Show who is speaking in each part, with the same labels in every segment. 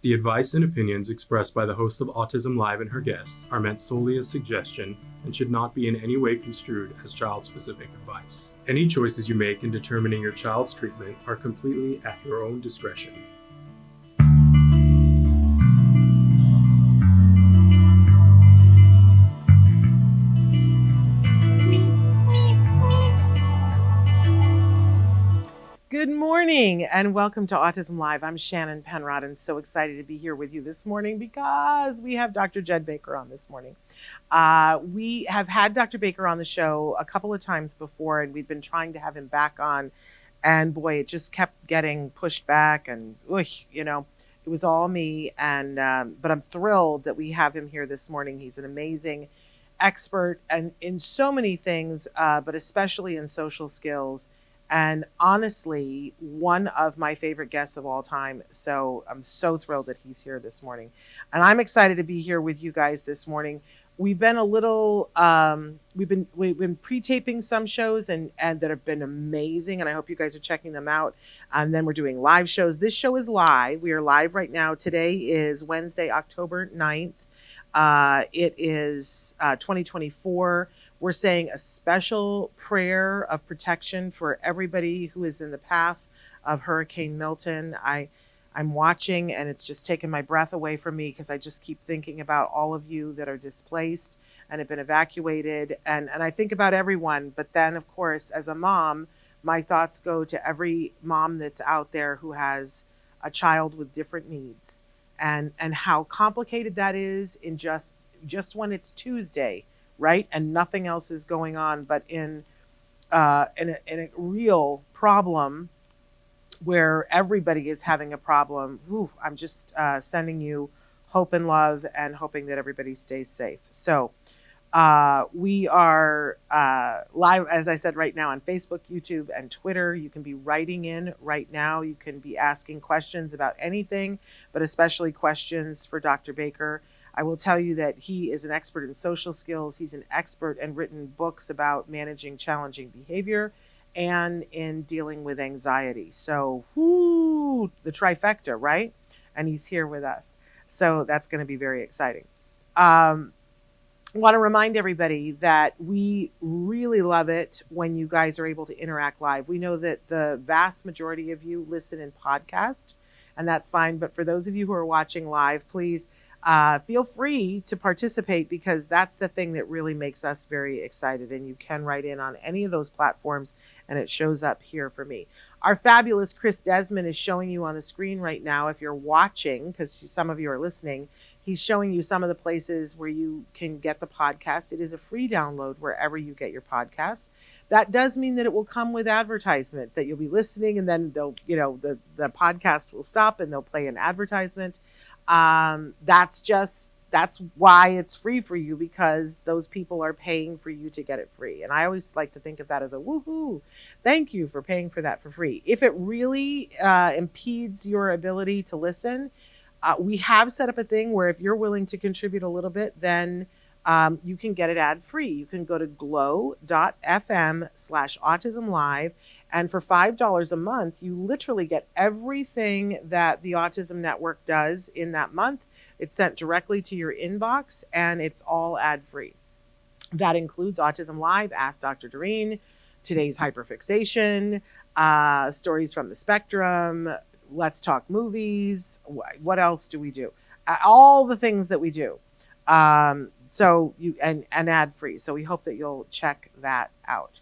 Speaker 1: The advice and opinions expressed by the host of Autism Live and her guests are meant solely as suggestion and should not be in any way construed as child-specific advice. Any choices you make in determining your child's treatment are completely at your own discretion.
Speaker 2: Good morning and welcome to Autism Live. I'm Shannon Penrod and so excited to be here with you this morning because we have Dr. Jed Baker on this morning. We have had Dr. Baker on the show a couple of times before and we've been trying to have him back on, and boy, it just kept getting pushed back and it was all me. And but I'm thrilled that we have him here this morning. He's an amazing expert and in so many things, but especially in social skills. And honestly, one of my favorite guests of all time. So I'm so thrilled that he's here this morning. And I'm excited to be here with you guys this morning. We've been a little, we've been pre-taping some shows and that have been amazing. And I hope you guys are checking them out. And then we're doing live shows. This show is live. We are live right now. Today is Wednesday, October 9th. It is 2024. We're saying a special prayer of protection for everybody who is in the path of Hurricane Milton. I'm watching and it's just taken my breath away from me because I just keep thinking about all of you that are displaced and have been evacuated. And I think about everyone, but then of course, as a mom, my thoughts go to every mom that's out there who has a child with different needs and how complicated that is in just when it's Tuesday, right? And nothing else is going on, but in a real problem where everybody is having a problem. I'm just sending you hope and love and hoping that everybody stays safe. So we are live, as I said, right now on Facebook, YouTube, and Twitter. You can be writing in right now. You can be asking questions about anything, but especially questions for Dr. Baker. I will tell you that he is an expert in social skills. He's an expert and written books about managing challenging behavior and in dealing with anxiety. So, the trifecta, right? And he's here with us. So that's going to be very exciting. I want to remind everybody that we really love it when you guys are able to interact live. We know that the vast majority of you listen in podcast, and that's fine. But for those of you who are watching live, please feel free to participate because that's the thing that really makes us very excited. And you can write in on any of those platforms and it shows up here for me. Our fabulous Chris Desmond is showing you on the screen right now. If you're watching, because some of you are listening, he's showing you some of the places where you can get the podcast. It is a free download wherever you get your podcasts. That does mean that it will come with advertisement, that you'll be listening and then they'll, the podcast will stop and they'll play an advertisement. That's why it's free for you, because those people are paying for you to get it free. And I always like to think of that as a woohoo. Thank you for paying for that for free. If it really impedes your ability to listen, we have set up a thing where if you're willing to contribute a little bit, then you can get it ad free. You can go to glow.fm/autismlive. And for $5 a month, you literally get everything that the Autism Network does in that month. It's sent directly to your inbox and it's all ad-free. That includes Autism Live, Ask Dr. Doreen, Today's Hyperfixation, Stories from the Spectrum, Let's Talk Movies. What else do we do? All the things that we do. So you and ad-free. So we hope that you'll check that out.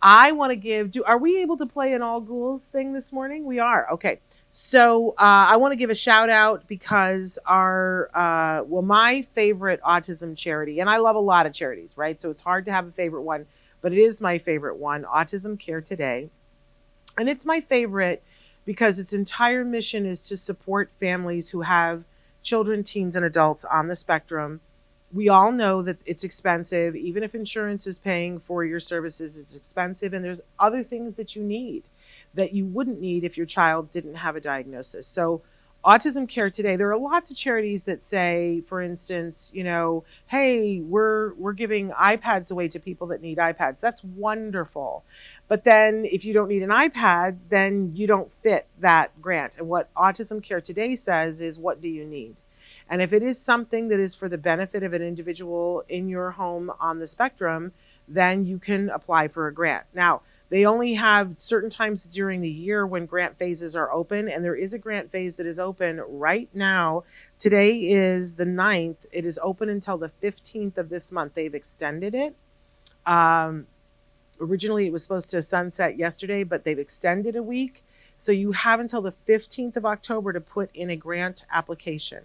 Speaker 2: I want to are we able to play an All Ghouls thing this morning? We are. Okay. So I want to give a shout out because my favorite autism charity, and I love a lot of charities, right? So it's hard to have a favorite one, but it is my favorite one, Autism Care Today. And it's my favorite because its entire mission is to support families who have children, teens, and adults on the spectrum. We all know that it's expensive. Even if insurance is paying for your services, it's expensive. And there's other things that you need that you wouldn't need if your child didn't have a diagnosis. So Autism Care Today, there are lots of charities that say, for instance, hey, we're giving iPads away to people that need iPads. That's wonderful. But then if you don't need an iPad, then you don't fit that grant. And what Autism Care Today says is, what do you need? And if it is something that is for the benefit of an individual in your home on the spectrum, then you can apply for a grant. Now, they only have certain times during the year when grant phases are open, and there is a grant phase that is open right now. Today is the 9th. It is open until the 15th of this month. They've extended it. Originally, it was supposed to sunset yesterday, but they've extended a week. So you have until the 15th of October to put in a grant application.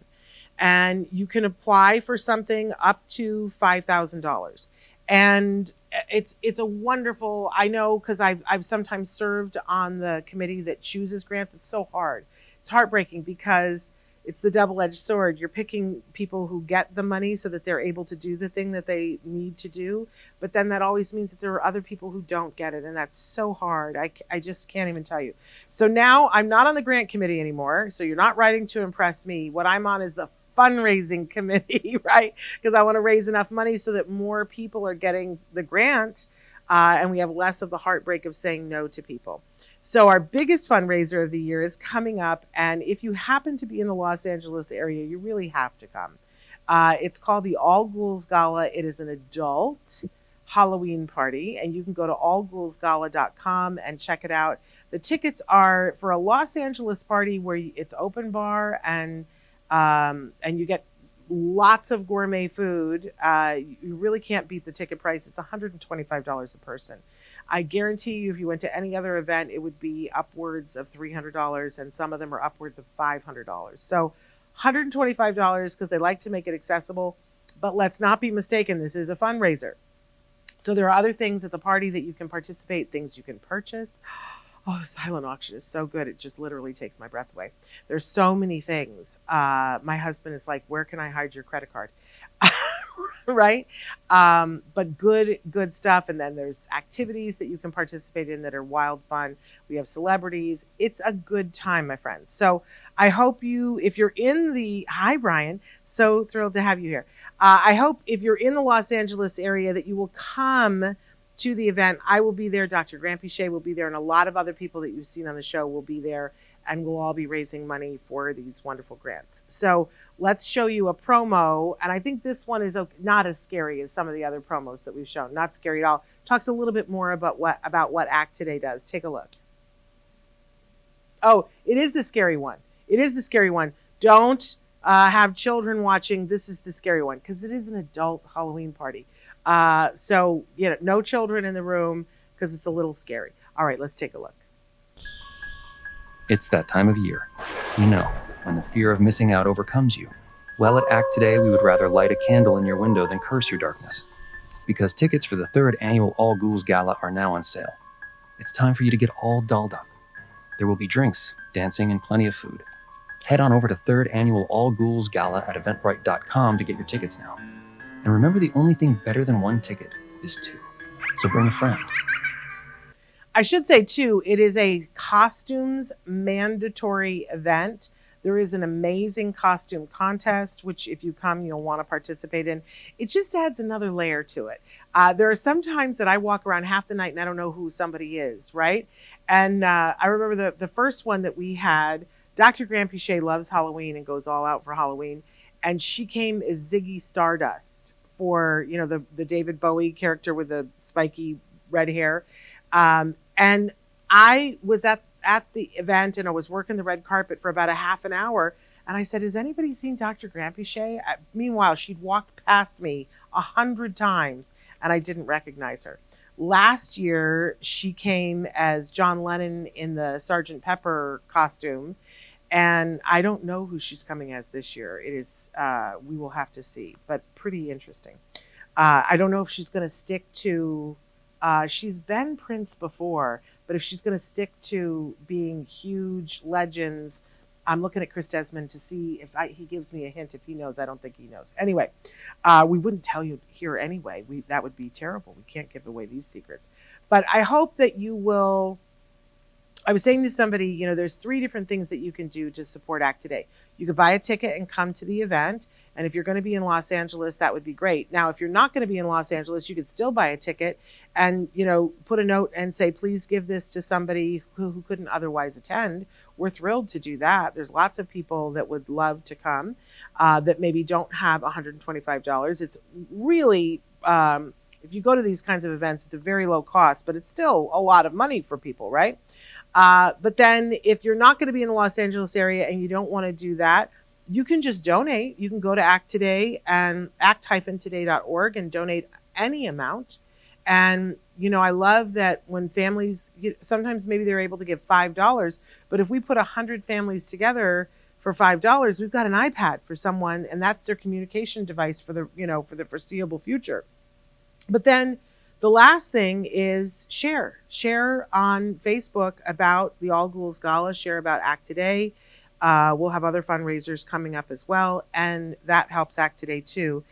Speaker 2: And you can apply for something up to $5,000. And it's a wonderful, I know, because I've sometimes served on the committee that chooses grants. It's so hard. It's heartbreaking because it's the double-edged sword. You're picking people who get the money so that they're able to do the thing that they need to do. But then that always means that there are other people who don't get it. And that's so hard. I just can't even tell you. So now I'm not on the grant committee anymore. So you're not writing to impress me. What I'm on is the fundraising committee, right? Because I want to raise enough money so that more people are getting the grant, and we have less of the heartbreak of saying no to people. So our biggest fundraiser of the year is coming up, and if you happen to be in the Los Angeles area, you really have to come. It's called the All Ghouls Gala. It is an adult Halloween party, and you can go to allghoulsgala.com and check it out. The tickets are for a Los Angeles party where it's open bar and you get lots of gourmet food. You really can't beat the ticket price. It's $125 a person. I guarantee you, if you went to any other event, it would be upwards of $300, and some of them are upwards of $500. So $125 because they like to make it accessible. But let's not be mistaken, this is a fundraiser. So there are other things at the party that you can participate, things you can purchase. Oh, the silent auction is so good. It just literally takes my breath away. There's so many things. My husband is like, where can I hide your credit card? Right? But good stuff. And then there's activities that you can participate in that are wild fun. We have celebrities. It's a good time, my friends. So I hope if you're in hi, Brian, so thrilled to have you here. I hope if you're in the Los Angeles area that you will come to the event. I will be there. Dr. Grant Pichet will be there, and a lot of other people that you've seen on the show will be there, and we'll all be raising money for these wonderful grants. So let's show you a promo, and I think this one is not as scary as some of the other promos that we've shown. Not scary at all. Talks a little bit more about what Act Today does. Take a look. Oh, it is the scary one. It is the scary one. Don't have children watching. This is the scary one because it is an adult Halloween party. So, no children in the room because it's a little scary. All right, let's take a look.
Speaker 3: It's that time of year. When the fear of missing out overcomes you. Well, at Act Today, we would rather light a candle in your window than curse your darkness. Because tickets for the 3rd annual All Ghouls Gala are now on sale. It's time for you to get all dolled up. There will be drinks, dancing, and plenty of food. Head on over to 3rd annual All Ghouls Gala at eventbrite.com to get your tickets now. And remember, the only thing better than one ticket is 2. So bring a friend.
Speaker 2: I should say, too, it is a costumes mandatory event. There is an amazing costume contest, which if you come, you'll want to participate in. It just adds another layer to it. There are some times that I walk around half the night and I don't know who somebody is, right? And I remember the first one that we had, Dr. Grant Pichet loves Halloween and goes all out for Halloween. And she came as Ziggy Stardust for, the David Bowie character with the spiky red hair. And I was at the event and I was working the red carpet for about a half an hour. And I said, has anybody seen Dr. Grant Pichet? Meanwhile, she'd walked past me 100 times and I didn't recognize her. Last year, she came as John Lennon in the Sgt. Pepper costume. And I don't know who she's coming as this year. It is, we will have to see, but pretty interesting. I don't know if she's going to stick to, she's been Prince before, but if she's going to stick to being huge legends, I'm looking at Chris Desmond to see if he gives me a hint. If he knows, I don't think he knows. Anyway, we wouldn't tell you here anyway. That would be terrible. We can't give away these secrets. But I hope that you will I was saying to somebody, there's 3 different things that you can do to support ACT Today. You could buy a ticket and come to the event. And if you're going to be in Los Angeles, that would be great. Now, if you're not going to be in Los Angeles, you could still buy a ticket and, put a note and say, please give this to somebody who couldn't otherwise attend. We're thrilled to do that. There's lots of people that would love to come that maybe don't have $125. It's really, if you go to these kinds of events, it's a very low cost, but it's still a lot of money for people, right? But then if you're not going to be in the Los Angeles area and you don't want to do that, you can just donate. You can go to ACT Today and act-today.org and donate any amount. And, I love that when families, sometimes maybe they're able to give $5, but if we put 100 families together for $5, we've got an iPad for someone, and that's their communication device for the foreseeable future. But then the last thing is share on Facebook about the All Ghouls Gala, share about ACT Today. We'll have other fundraisers coming up as well, and that helps ACT Today too.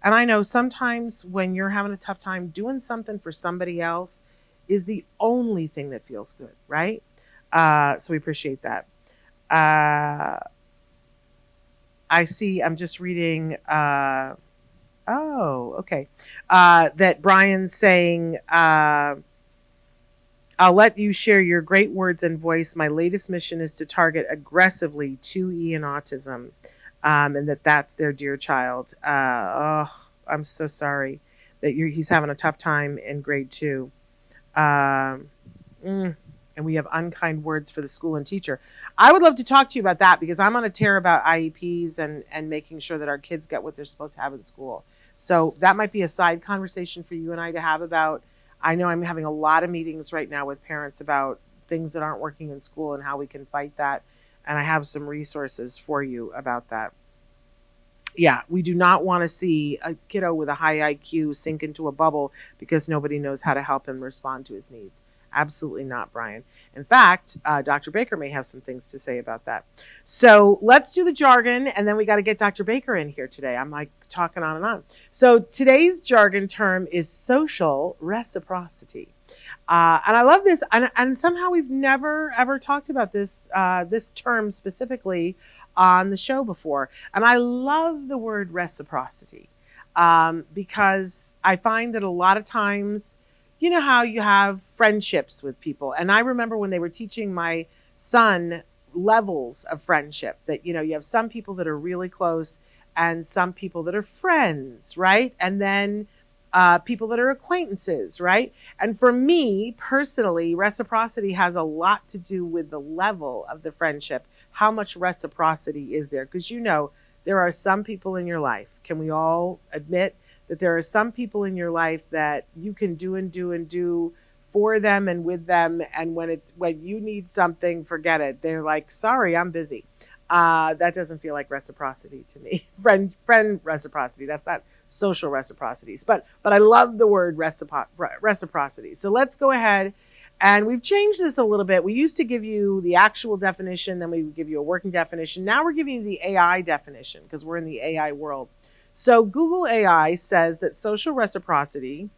Speaker 2: And I know sometimes when you're having a tough time, doing something for somebody else is the only thing that feels good, right? So we appreciate that. I see, I'm just reading, okay. That Brian's saying, I'll let you share your great words and voice. My latest mission is to target aggressively 2E and autism, and that's their dear child. I'm so sorry that he's having a tough time in grade 2. And we have unkind words for the school and teacher. I would love to talk to you about that because I'm on a tear about IEPs and making sure that our kids get what they're supposed to have in school. So that might be a side conversation for you and I to have about. I know I'm having a lot of meetings right now with parents about things that aren't working in school and how we can fight that. And I have some resources for you about that. Yeah, we do not want to see a kiddo with a high IQ sink into a bubble because nobody knows how to help him respond to his needs. Absolutely not, Brian. In fact, Dr. Baker may have some things to say about that. So let's do the jargon, and then we got to get Dr. Baker in here today. I'm like talking on and on. So today's jargon term is social reciprocity. And I love this. And somehow we've never, ever talked about this term specifically on the show before. And I love the word reciprocity because I find that a lot of times, you know how you have friendships with people. And I remember when they were teaching my son levels of friendship that, you have some people that are really close and some people that are friends, right? And then people that are acquaintances, right? And for me personally, reciprocity has a lot to do with the level of the friendship. How much reciprocity is there? Because there are some people in your life. Can we all admit that there are some people in your life that you can do and do and do for them and with them, and when you need something, forget it. They're like, sorry, I'm busy. That doesn't feel like reciprocity to me. Friend reciprocity. That's not social reciprocities. But I love the word reciprocity. So let's go ahead. And we've changed this a little bit. We used to give you the actual definition, then we would give you a working definition. Now we're giving you the AI definition because we're in the AI world. So Google AI says that social reciprocity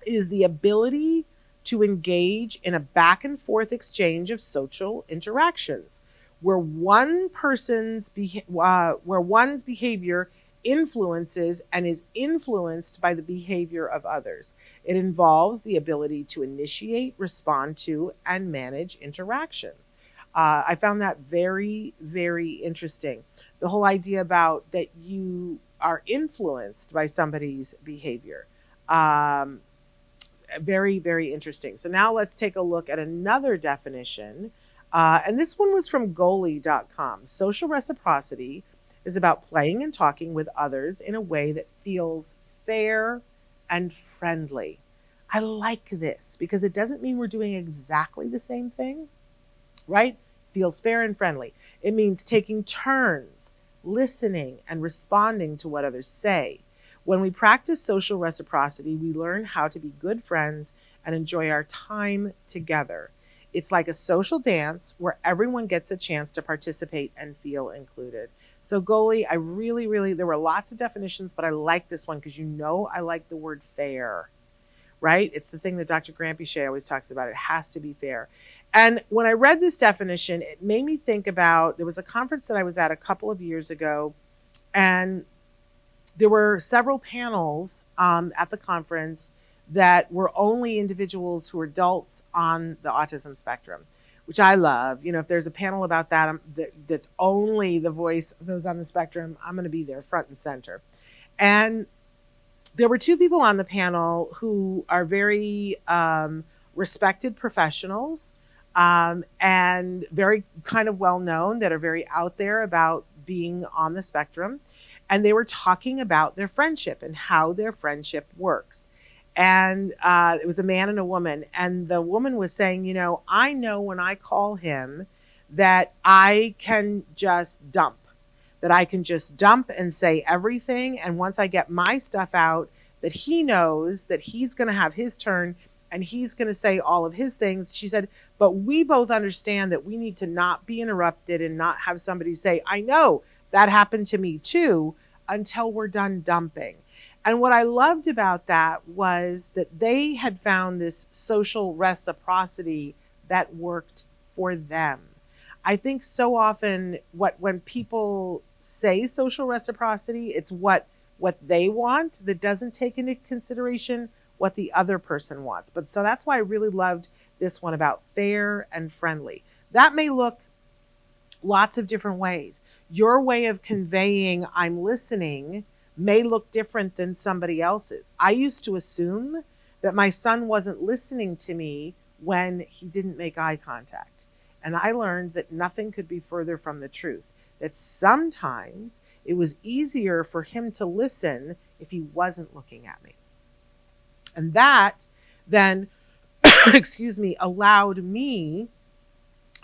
Speaker 2: is the ability to engage in a back and forth exchange of social interactions where one's behavior influences and is influenced by the behavior of others. It involves the ability to initiate, respond to, and manage interactions. I found that very, very interesting. The whole idea about that you are influenced by somebody's behavior. Very, very interesting. So now let's take a look at another definition. And this one was from Goalie.com. Social reciprocity is about playing and talking with others in a way that feels fair and friendly. I like this because it doesn't mean we're doing exactly the same thing, right? Feels fair and friendly. It means taking turns, listening, and responding to what others say. When we practice social reciprocity, we learn how to be good friends and enjoy our time together. It's like a social dance where everyone gets a chance to participate and feel included. So Goalie, I really, there were lots of definitions, but I like this one because I like the word fair, right? It's the thing that Dr. Grampiche always talks about. It has to be fair. And when I read this definition, it made me think about, there was a conference that I was at a couple of years ago, and there were several panels at the conference that were only individuals who were adults on the autism spectrum, which I love. You know, if there's a panel about that, that's only the voice of those on the spectrum, I'm going to be there front and center. And there were two people on the panel who are very respected professionals and very kind of well known, that are very out there about being on the spectrum. And they were talking about their friendship and how their friendship works. And it was a man and a woman. And the woman was saying, you know, I know when I call him that I can just dump, and say everything. And once I get my stuff out, that he knows that he's going to have his turn and he's going to say all of his things. She said, but we both understand that we need to not be interrupted and not have somebody say, I know that happened to me too, until we're done dumping. And what I loved about that was that they had found this social reciprocity that worked for them. I think so often when people say social reciprocity, it's what they want, that doesn't take into consideration what the other person wants. But so that's why I really loved this one about fair and friendly. That may look lots of different ways. Your way of conveying I'm listening may look different than somebody else's. I used to assume that my son wasn't listening to me when he didn't make eye contact. And I learned that nothing could be further from the truth, that sometimes it was easier for him to listen if he wasn't looking at me. And that then, allowed me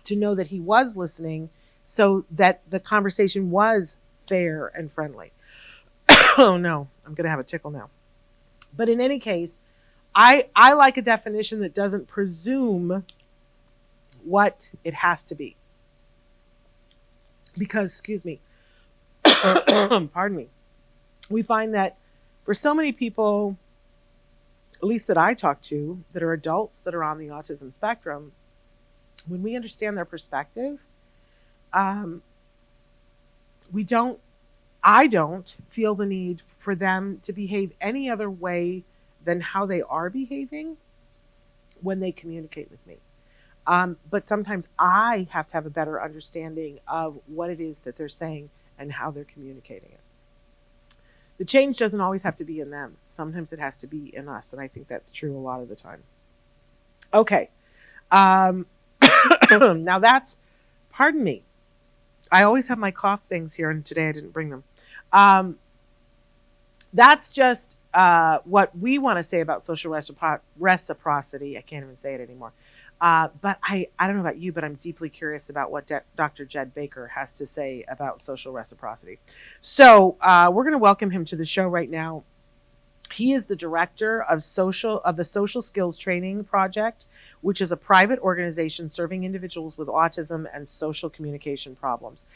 Speaker 2: to know that he was listening, so that the conversation was fair and friendly. Oh no, I'm going to have a tickle now. But in any case, I like a definition that doesn't presume what it has to be. Because, pardon me, we find that for so many people, at least that I talk to, that are adults that are on the autism spectrum, when we understand their perspective, I don't feel the need for them to behave any other way than how they are behaving when they communicate with me. But sometimes I have to have a better understanding of what it is that they're saying and how they're communicating it. The change doesn't always have to be in them. Sometimes it has to be in us. And I think that's true a lot of the time. Okay. Now that's, pardon me. I always have my cough things here, and today I didn't bring them. That's just what we want to say about social reciprocity. I can't even say it anymore. But I don't know about you, but I'm deeply curious about what Dr. Jed Baker has to say about social reciprocity. So we're going to welcome him to the show right now. He is the director of the Social Skills Training Project, which is a private organization serving individuals with autism and social communication problems.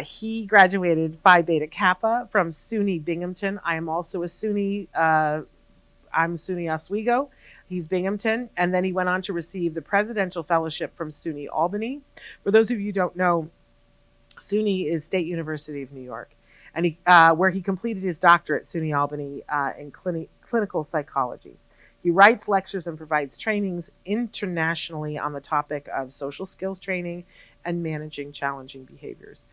Speaker 2: He graduated Phi Beta Kappa from SUNY Binghamton. I am also a SUNY. I'm SUNY Oswego. He's Binghamton. And then he went on to receive the Presidential Fellowship from SUNY Albany. For those of you who don't know, SUNY is State University of New York, and where he completed his doctorate at SUNY Albany in clinical psychology. He writes lectures and provides trainings internationally on the topic of social skills training and managing challenging behaviors.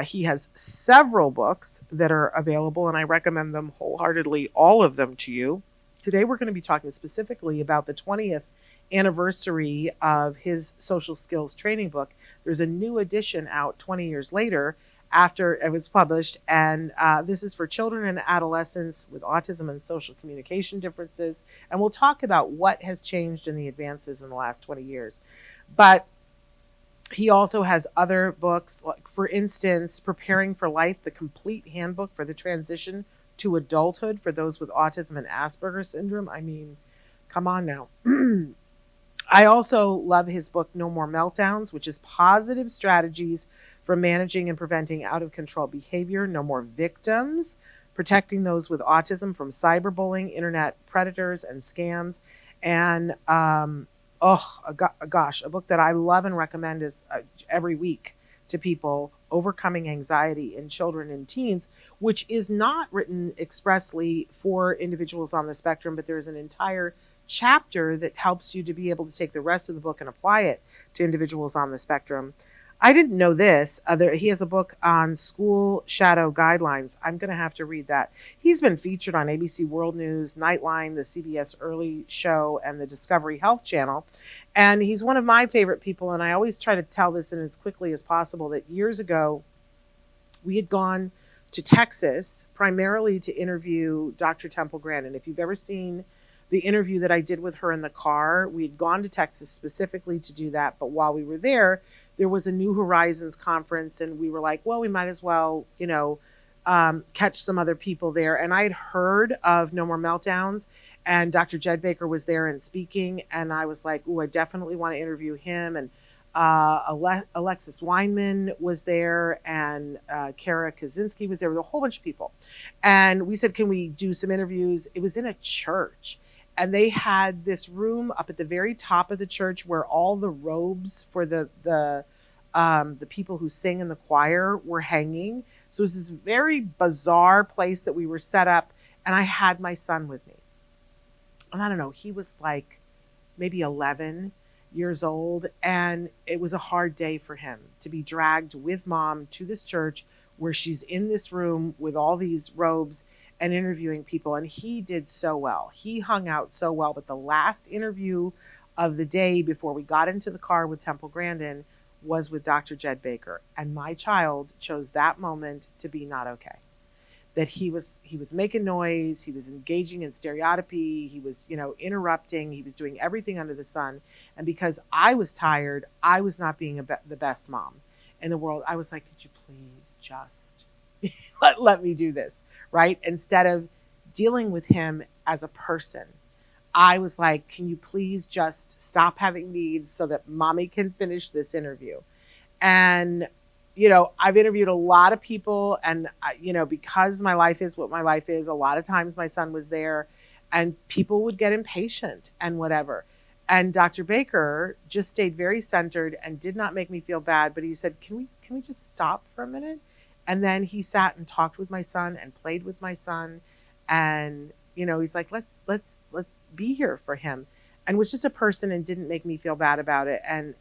Speaker 2: He has several books that are available, and I recommend them wholeheartedly, all of them to you. Today we're going to be talking specifically about the 20th anniversary of his social skills training book. There's a new edition out 20 years later after it was published, and this is for children and adolescents with autism and social communication differences. And we'll talk about what has changed in the advances in the last 20 years. But he also has other books, like, for instance, Preparing for Life, the complete handbook for the transition to adulthood for those with autism and Asperger's syndrome. I mean, come on now. I also love his book, No More Meltdowns, which is positive strategies for managing and preventing out-of-control behavior. No More Victims, protecting those with autism from cyberbullying, internet predators, and scams. And gosh, a book that I love and recommend is every week to people, Overcoming Anxiety in Children and Teens, which is not written expressly for individuals on the spectrum, but there's an entire chapter that helps you to be able to take the rest of the book and apply it to individuals on the spectrum. I didn't know this. He has a book on school shadow guidelines. I'm going to have to read that. He's been featured on ABC World News, Nightline, the CBS Early Show, and the Discovery Health Channel. And he's one of my favorite people. And I always try to tell this in as quickly as possible that years ago, we had gone to Texas primarily to interview Dr. Temple Grandin. If you've ever seen the interview that I did with her in the car, we had gone to Texas specifically to do that. But while we were there was a New Horizons conference, and we were like, well, we might as well, catch some other people there. And I had heard of No More Meltdowns, and Dr. Jed Baker was there and speaking. And I was like, I definitely want to interview him. And Alexis Weinman was there, and Kara Kaczynski was there. There was a whole bunch of people. And we said, can we do some interviews? It was in a church. And they had this room up at the very top of the church where all the robes for the people who sing in the choir were hanging. So it was this very bizarre place that we were set up. And I had my son with me. And I don't know, he was like maybe 11 years old. And it was a hard day for him to be dragged with mom to this church where she's in this room with all these robes and interviewing people. And he did so well. He hung out so well. But the last interview of the day before we got into the car with Temple Grandin was with Dr. Jed Baker. And my child chose that moment to be not okay. That he was making noise, he was engaging in stereotypy, he was, interrupting, he was doing everything under the sun. And because I was tired, I was not being the best mom in the world. I was like, could you please just let me do this? Right? Instead of dealing with him as a person, I was like, can you please just stop having needs so that mommy can finish this interview? And, I've interviewed a lot of people, and, because my life is what my life is, a lot of times my son was there and people would get impatient and whatever. And Dr. Baker just stayed very centered and did not make me feel bad. But he said, can we just stop for a minute? And then he sat and talked with my son and played with my son. And, he's like, let's be here for him. And was just a person and didn't make me feel bad about it. And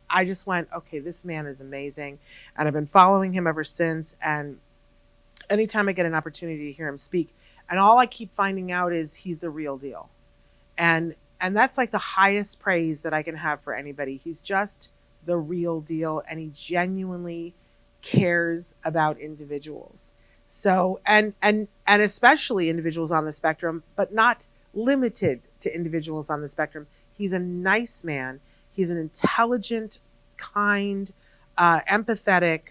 Speaker 2: I just went, okay, this man is amazing. And I've been following him ever since. And anytime I get an opportunity to hear him speak, and all I keep finding out is he's the real deal. And that's like the highest praise that I can have for anybody. He's just the real deal. And he genuinely cares about individuals. So, and especially individuals on the spectrum, but not limited to individuals on the spectrum. He's a nice man. He's an intelligent, kind, empathetic,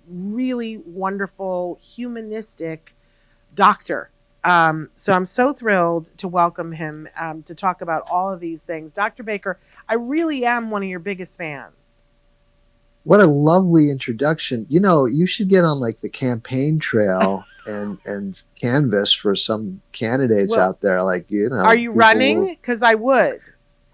Speaker 2: really wonderful, humanistic doctor. So I'm so thrilled to welcome him to talk about all of these things. Dr. Baker, I really am one of your biggest fans.
Speaker 4: What a lovely introduction. You should get on like the campaign trail and canvas for some candidates out there. Like,
Speaker 2: are you running? Because I would.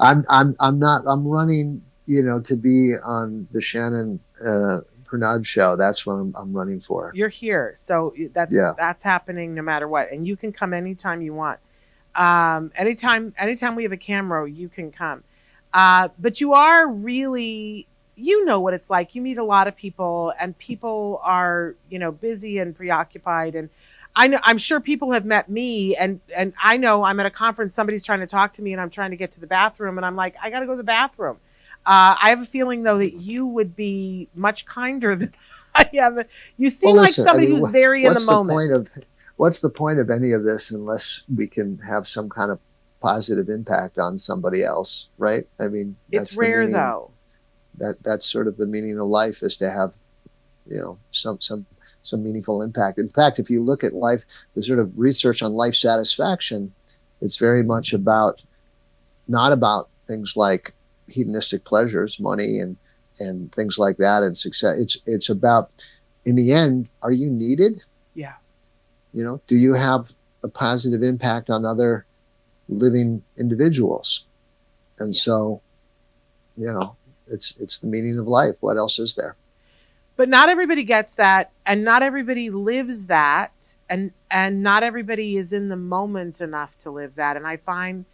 Speaker 4: I'm not. I'm running, to be on the Shannon Pernod show. That's what I'm running for.
Speaker 2: You're here. So that's happening no matter what. And you can come anytime you want. Anytime we have a camera, you can come. But you are really, what it's like. You meet a lot of people, and people are, busy and preoccupied. And I'm sure people have met me, and I know I'm at a conference, somebody's trying to talk to me, and I'm trying to get to the bathroom, and I'm like, I got to go to the bathroom. I have a feeling, though, that you would be much kinder than I am. You seem like somebody who's very in the moment.
Speaker 4: What's the point of any of this unless we can have some kind of positive impact on somebody else, right? I mean,
Speaker 2: it's rare, though.
Speaker 4: That's sort of the meaning of life, is to have, some meaningful impact. In fact, if you look at life, the sort of research on life satisfaction, it's very much not about things like hedonistic pleasures, money and things like that, and success. It's about, in the end, are you needed?
Speaker 2: Yeah.
Speaker 4: Do you have a positive impact on other living individuals? And so it's the meaning of life. What else is there?
Speaker 2: But not everybody gets that, and not everybody lives that, and not everybody is in the moment enough to live that. And I find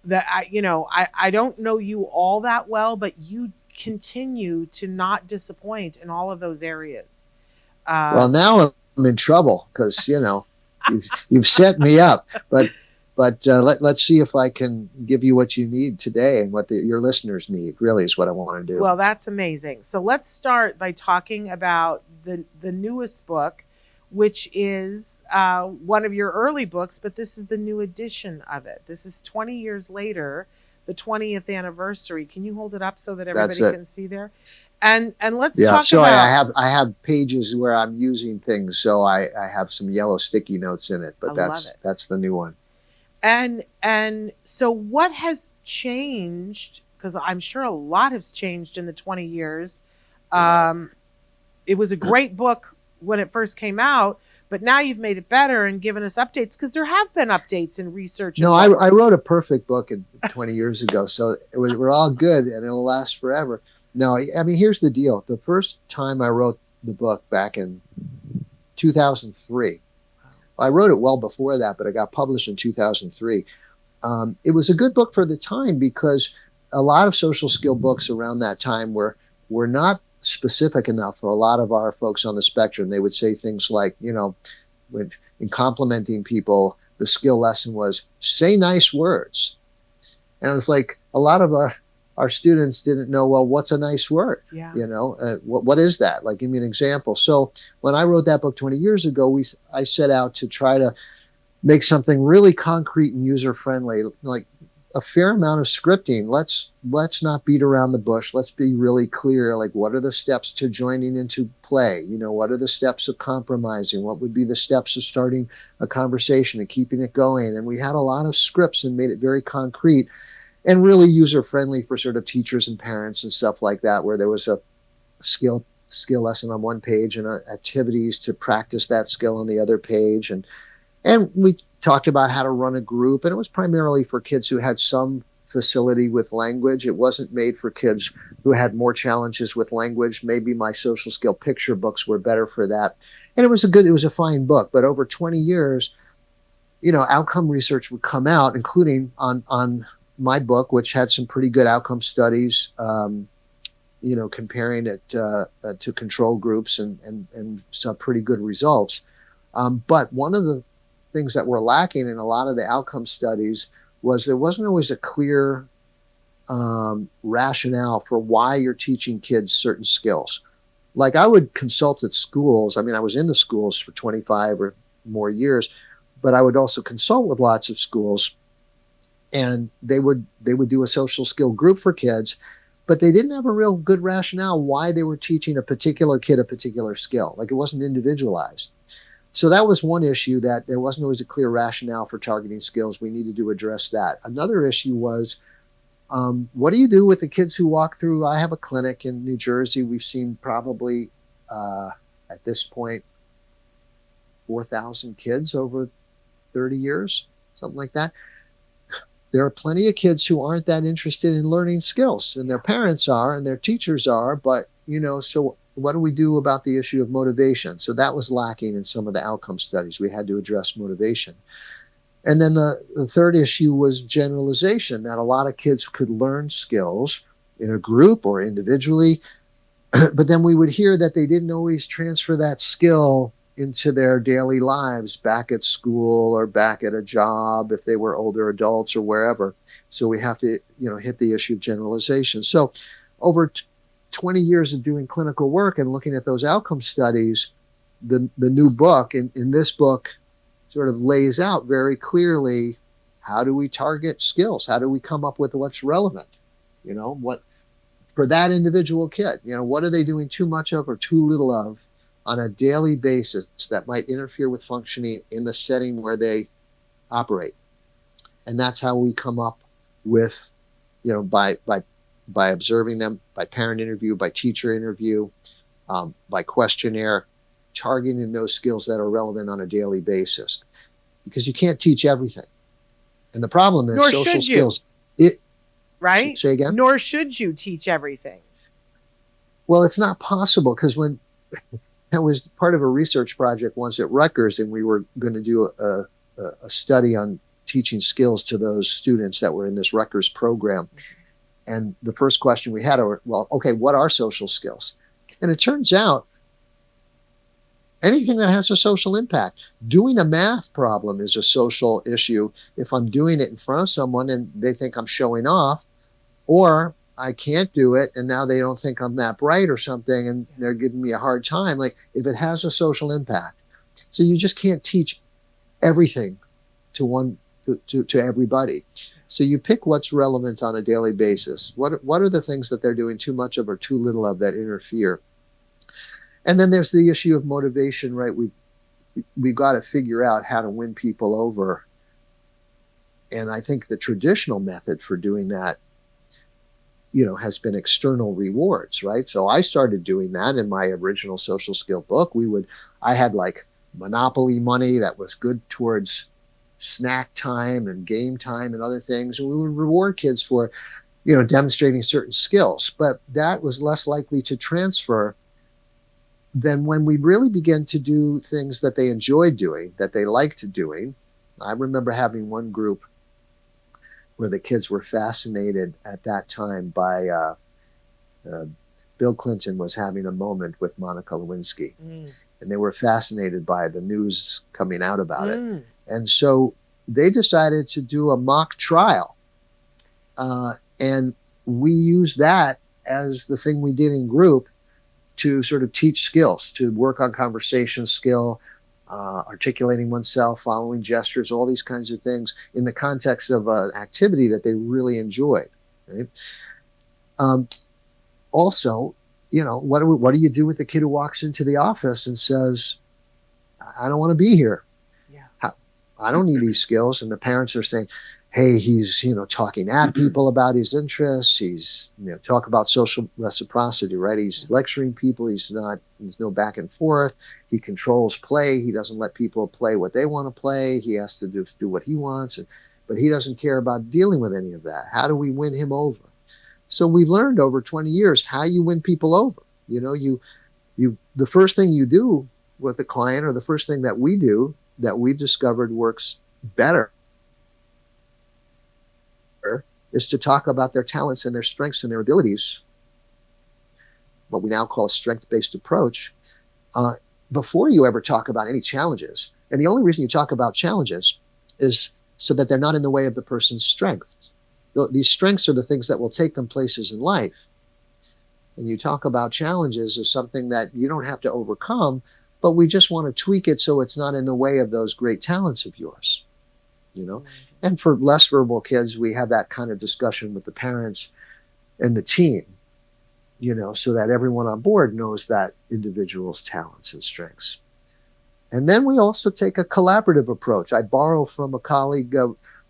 Speaker 2: that I don't know you all that well, but you continue to not disappoint in all of those areas.
Speaker 4: Well, now I'm in trouble because you've set me up, but let's see if I can give you what you need today and what your listeners need. Really, is what I want to do.
Speaker 2: Well, that's amazing. So let's start by talking about the newest book, which is one of your early books, but this is the new edition of it. This is 20 years later, the 20th anniversary. Can you hold it up so that everybody can see there? And let's talk
Speaker 4: so
Speaker 2: about.
Speaker 4: I have pages where I'm using things, so I have some yellow sticky notes in it, but that's the new one.
Speaker 2: And so what has changed? Because I'm sure a lot has changed in the 20 years. It was a great book when it first came out, but now you've made it better and given us updates, because there have been updates in research.
Speaker 4: No, I wrote a perfect book 20 years ago, so we're all good and it'll last forever. No, I mean, here's the deal. The first time I wrote the book back in 2003, I wrote it well before that, but it got published in 2003. It was a good book for the time because a lot of social skill books around that time were not specific enough for a lot of our folks on the spectrum. They would say things like, when in complimenting people, the skill lesson was say nice words. And it was like a lot of our students didn't know, well, what's a nice word?
Speaker 2: Yeah.
Speaker 4: What is that? Like, give me an example. So when I wrote that book 20 years ago, I set out to try to make something really concrete and user-friendly, like a fair amount of scripting. Let's not beat around the bush. Let's be really clear. Like, what are the steps to joining into play? What are the steps of compromising? What would be the steps of starting a conversation and keeping it going? And we had a lot of scripts and made it very concrete and really user-friendly for sort of teachers and parents and stuff like that, where there was a skill lesson on one page and activities to practice that skill on the other page. And we talked about how to run a group, and it was primarily for kids who had some facility with language. It wasn't made for kids who had more challenges with language. Maybe my social skill picture books were better for that. And it was a fine book. But over 20 years, outcome research would come out, including on my book, which had some pretty good outcome studies, comparing it to control groups and some pretty good results. But one of the things that were lacking in a lot of the outcome studies was there wasn't always a clear rationale for why you're teaching kids certain skills. Like, I would consult at schools. I mean, I was in the schools for 25 or more years, but I would also consult with lots of schools. And they would do a social skill group for kids, but they didn't have a real good rationale why they were teaching a particular kid a particular skill. Like, it wasn't individualized. So that was one issue, that there wasn't always a clear rationale for targeting skills. We needed to address that. Another issue was, what do you do with the kids who walk through? I have a clinic in New Jersey. We've seen probably, at this point, 4,000 kids over 30 years, something like that. There are plenty of kids who aren't that interested in learning skills, and their parents are, and their teachers are, but, so what do we do about the issue of motivation? So that was lacking in some of the outcome studies. We had to address motivation. And then the third issue was generalization, that a lot of kids could learn skills in a group or individually, but then we would hear that they didn't always transfer that skill into their daily lives, back at school or back at a job if they were older adults or wherever. So we have to, hit the issue of generalization. So over 20 years of doing clinical work and looking at those outcome studies, the new book, in this book, sort of lays out very clearly, how do we target skills? How do we come up with what's relevant? What for that individual kid, what are they doing too much of or too little of on a daily basis that might interfere with functioning in the setting where they operate. And that's how we come up with, by observing them, by parent interview, by teacher interview, by questionnaire, targeting those skills that are relevant on a daily basis. Because you can't teach everything. And the problem is social skills.
Speaker 2: right?
Speaker 4: Say again?
Speaker 2: Nor should you teach everything.
Speaker 4: Well, it's not possible, because when I was part of a research project once at Rutgers, and we were going to do a study on teaching skills to those students that were in this Rutgers program. And the first question we had were, well, okay, what are social skills? And it turns out anything that has a social impact. Doing a math problem is a social issue if I'm doing it in front of someone and they think I'm showing off, or I can't do it and now they don't think I'm that bright or something and they're giving me a hard time. Like, if it has a social impact. So you just can't teach everything to everybody. So you pick what's relevant on a daily basis. What are the things that they're doing too much of or too little of that interfere? And then there's the issue of motivation, right? We've got to figure out how to win people over. And I think the traditional method for doing that, has been external rewards, right? So I started doing that in my original social skill book. I had like Monopoly money that was good towards snack time and game time and other things. And we would reward kids for, demonstrating certain skills, but that was less likely to transfer than when we really began to do things that they enjoyed doing, that they liked doing. I remember having one group where the kids were fascinated at that time by Bill Clinton was having a moment with Monica Lewinsky. And they were fascinated by the news coming out about it. And so they decided to do a mock trial. And we used that as the thing we did in group to sort of teach skills, to work on conversation skill, articulating oneself, following gestures, all these kinds of things in the context of an activity that they really enjoyed. Right? Also, what do you do with the kid who walks into the office and says, I don't want to be here. Yeah. I don't need these skills. And the parents are saying, hey, he's, talking at people about his interests. He's, talk about social reciprocity, right? He's lecturing people. There's no back and forth. He controls play. He doesn't let people play what they want to play. He has to do what he wants. But he doesn't care about dealing with any of that. How do we win him over? So we've learned over 20 years how you win people over. The first thing you do with a client, or the first thing that we do that we've discovered works better, is to talk about their talents and their strengths and their abilities, what we now call a strength-based approach, before you ever talk about any challenges. And the only reason you talk about challenges is so that they're not in the way of the person's strengths. These strengths are the things that will take them places in life. And you talk about challenges as something that you don't have to overcome, but we just want to tweak it so it's not in the way of those great talents of yours, And for less verbal kids, we have that kind of discussion with the parents and the team, so that everyone on board knows that individual's talents and strengths. And then we also take a collaborative approach. I borrow from a colleague,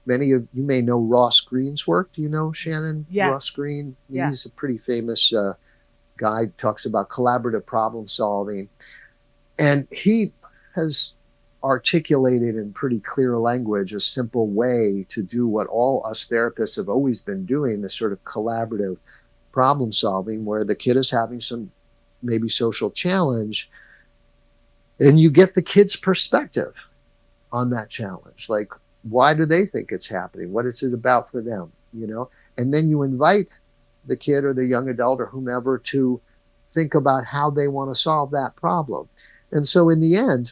Speaker 4: many of you may know Ross Green's work. Do you know Shannon?
Speaker 2: Yes.
Speaker 4: Ross Green?
Speaker 2: Yeah.
Speaker 4: He's a pretty famous guy, talks about collaborative problem solving. And he has articulated in pretty clear language a simple way to do what all us therapists have always been doing, this sort of collaborative problem solving, where the kid is having some maybe social challenge and you get the kid's perspective on that challenge. Like, why do they think it's happening? What is it about for them? And then you invite the kid or the young adult or whomever to think about how they want to solve that problem. And so in the end,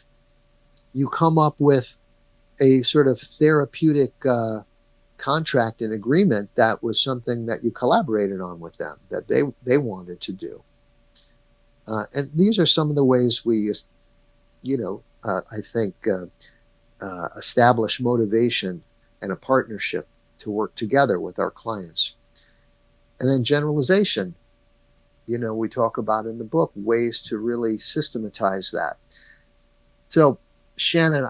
Speaker 4: you come up with a sort of therapeutic contract and agreement that was something that you collaborated on with them, that they wanted to do. And these are some of the ways we, I think, establish motivation and a partnership to work together with our clients. And then generalization. We talk about in the book ways to really systematize that. So, Shannon,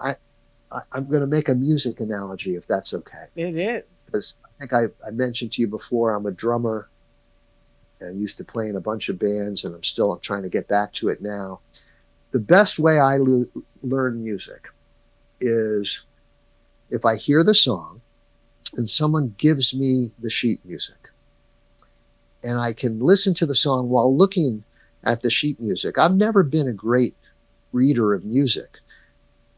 Speaker 4: I'm going to make a music analogy, if that's okay.
Speaker 2: It is.
Speaker 4: Because I think I mentioned to you before, I'm a drummer and I used to play in a bunch of bands, and I'm trying to get back to it now. The best way I learn music is if I hear the song and someone gives me the sheet music. and I can listen to the song while looking at the sheet music. I've never been a great reader of music,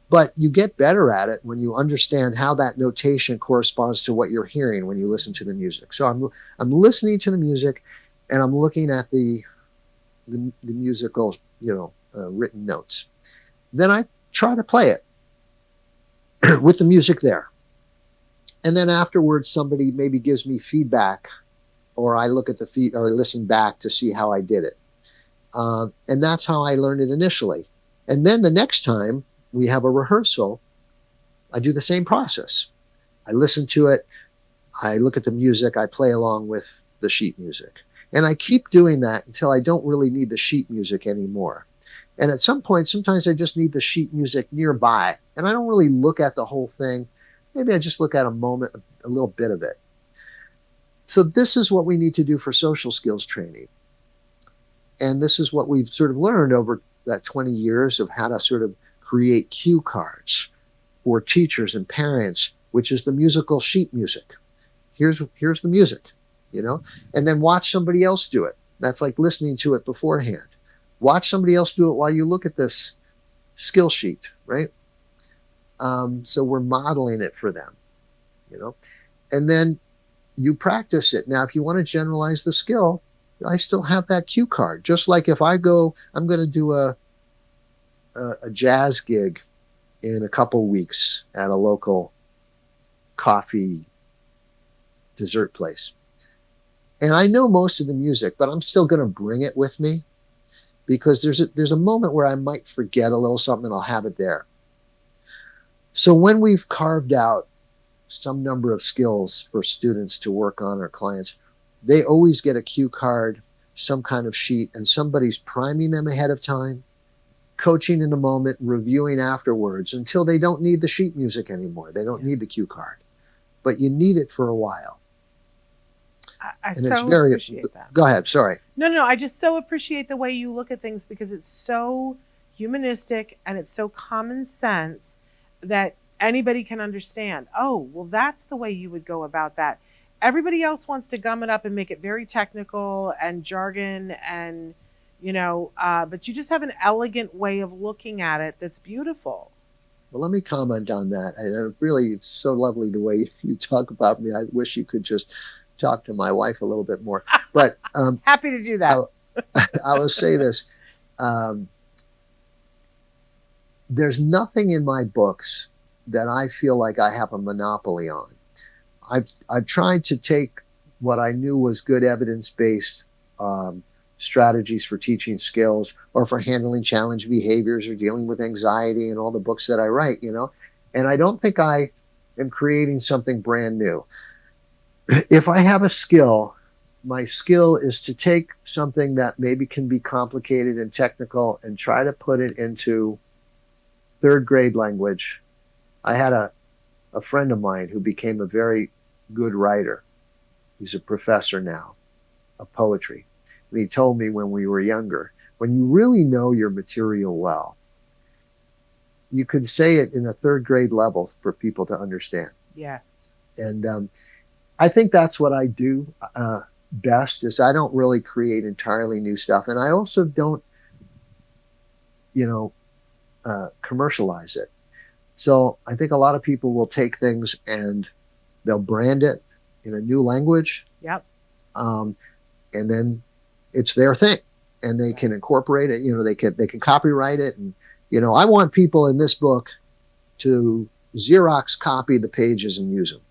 Speaker 4: but you get better at it when you understand how that notation corresponds to what you're hearing when you listen to the music. So I'm listening to the music, and I'm looking at the musical, written notes. Then I try to play it with the music there. And then afterwards, somebody maybe gives me feedback, or I look at the feed or listen back to see how I did it. And that's how I learned it initially. And then the next time we have a rehearsal, I do the same process. I listen to it, I look at the music, I play along with the sheet music. And I keep doing that until I don't really need the sheet music anymore. And at some point, sometimes I just need the sheet music nearby. And I don't really look at the whole thing. Maybe I just look at a moment, a little bit of it. So this is what we need to do for social skills training. And this is what we've sort of learned over that 20 years of how to sort of create cue cards for teachers and parents, which is the musical sheet music. Here's the music, and then watch somebody else do it. That's like listening to it beforehand. Watch somebody else do it while you look at this skill sheet, right? So we're modeling it for them, and then you practice it. Now, if you want to generalize the skill, I still have that cue card. Just like if I'm going to do a jazz gig in a couple weeks at a local coffee dessert place. And I know most of the music, but I'm still going to bring it with me because there's a moment where I might forget a little something and I'll have it there. So when we've carved out some number of skills for students to work on or clients, they always get a cue card, some kind of sheet, and somebody's priming them ahead of time, coaching in the moment, reviewing afterwards until they don't need the sheet music anymore. They don't need the cue card, but you need it for a while.
Speaker 2: I so appreciate that.
Speaker 4: Go ahead. Sorry.
Speaker 2: No. I just so appreciate the way you look at things because it's so humanistic and it's so common sense that anybody can understand. Oh, well, that's the way you would go about that. Everybody else wants to gum it up and make it very technical and jargon and, but you just have an elegant way of looking at it that's beautiful.
Speaker 4: Well, let me comment on that. It's so lovely the way you talk about me. I wish you could just talk to my wife a little bit more. But
Speaker 2: happy to do that.
Speaker 4: I will say this. There's nothing in my books that I feel like I have a monopoly on. I've tried to take what I knew was good evidence-based strategies for teaching skills or for handling challenge behaviors or dealing with anxiety and all the books that I write, and I don't think I am creating something brand new. If I have a skill, my skill is to take something that maybe can be complicated and technical and try to put it into third grade language. I had a friend of mine who became a very good writer. He's a professor now of poetry. And he told me when we were younger, when you really know your material well, you could say it in a third grade level for people to understand.
Speaker 2: Yeah.
Speaker 4: And I think that's what I do best is I don't really create entirely new stuff. And I also don't, commercialize it. So I think a lot of people will take things and they'll brand it in a new language.
Speaker 2: Yep.
Speaker 4: And then it's their thing and they can incorporate it. They can copyright it. And, I want people in this book to Xerox copy the pages and use them.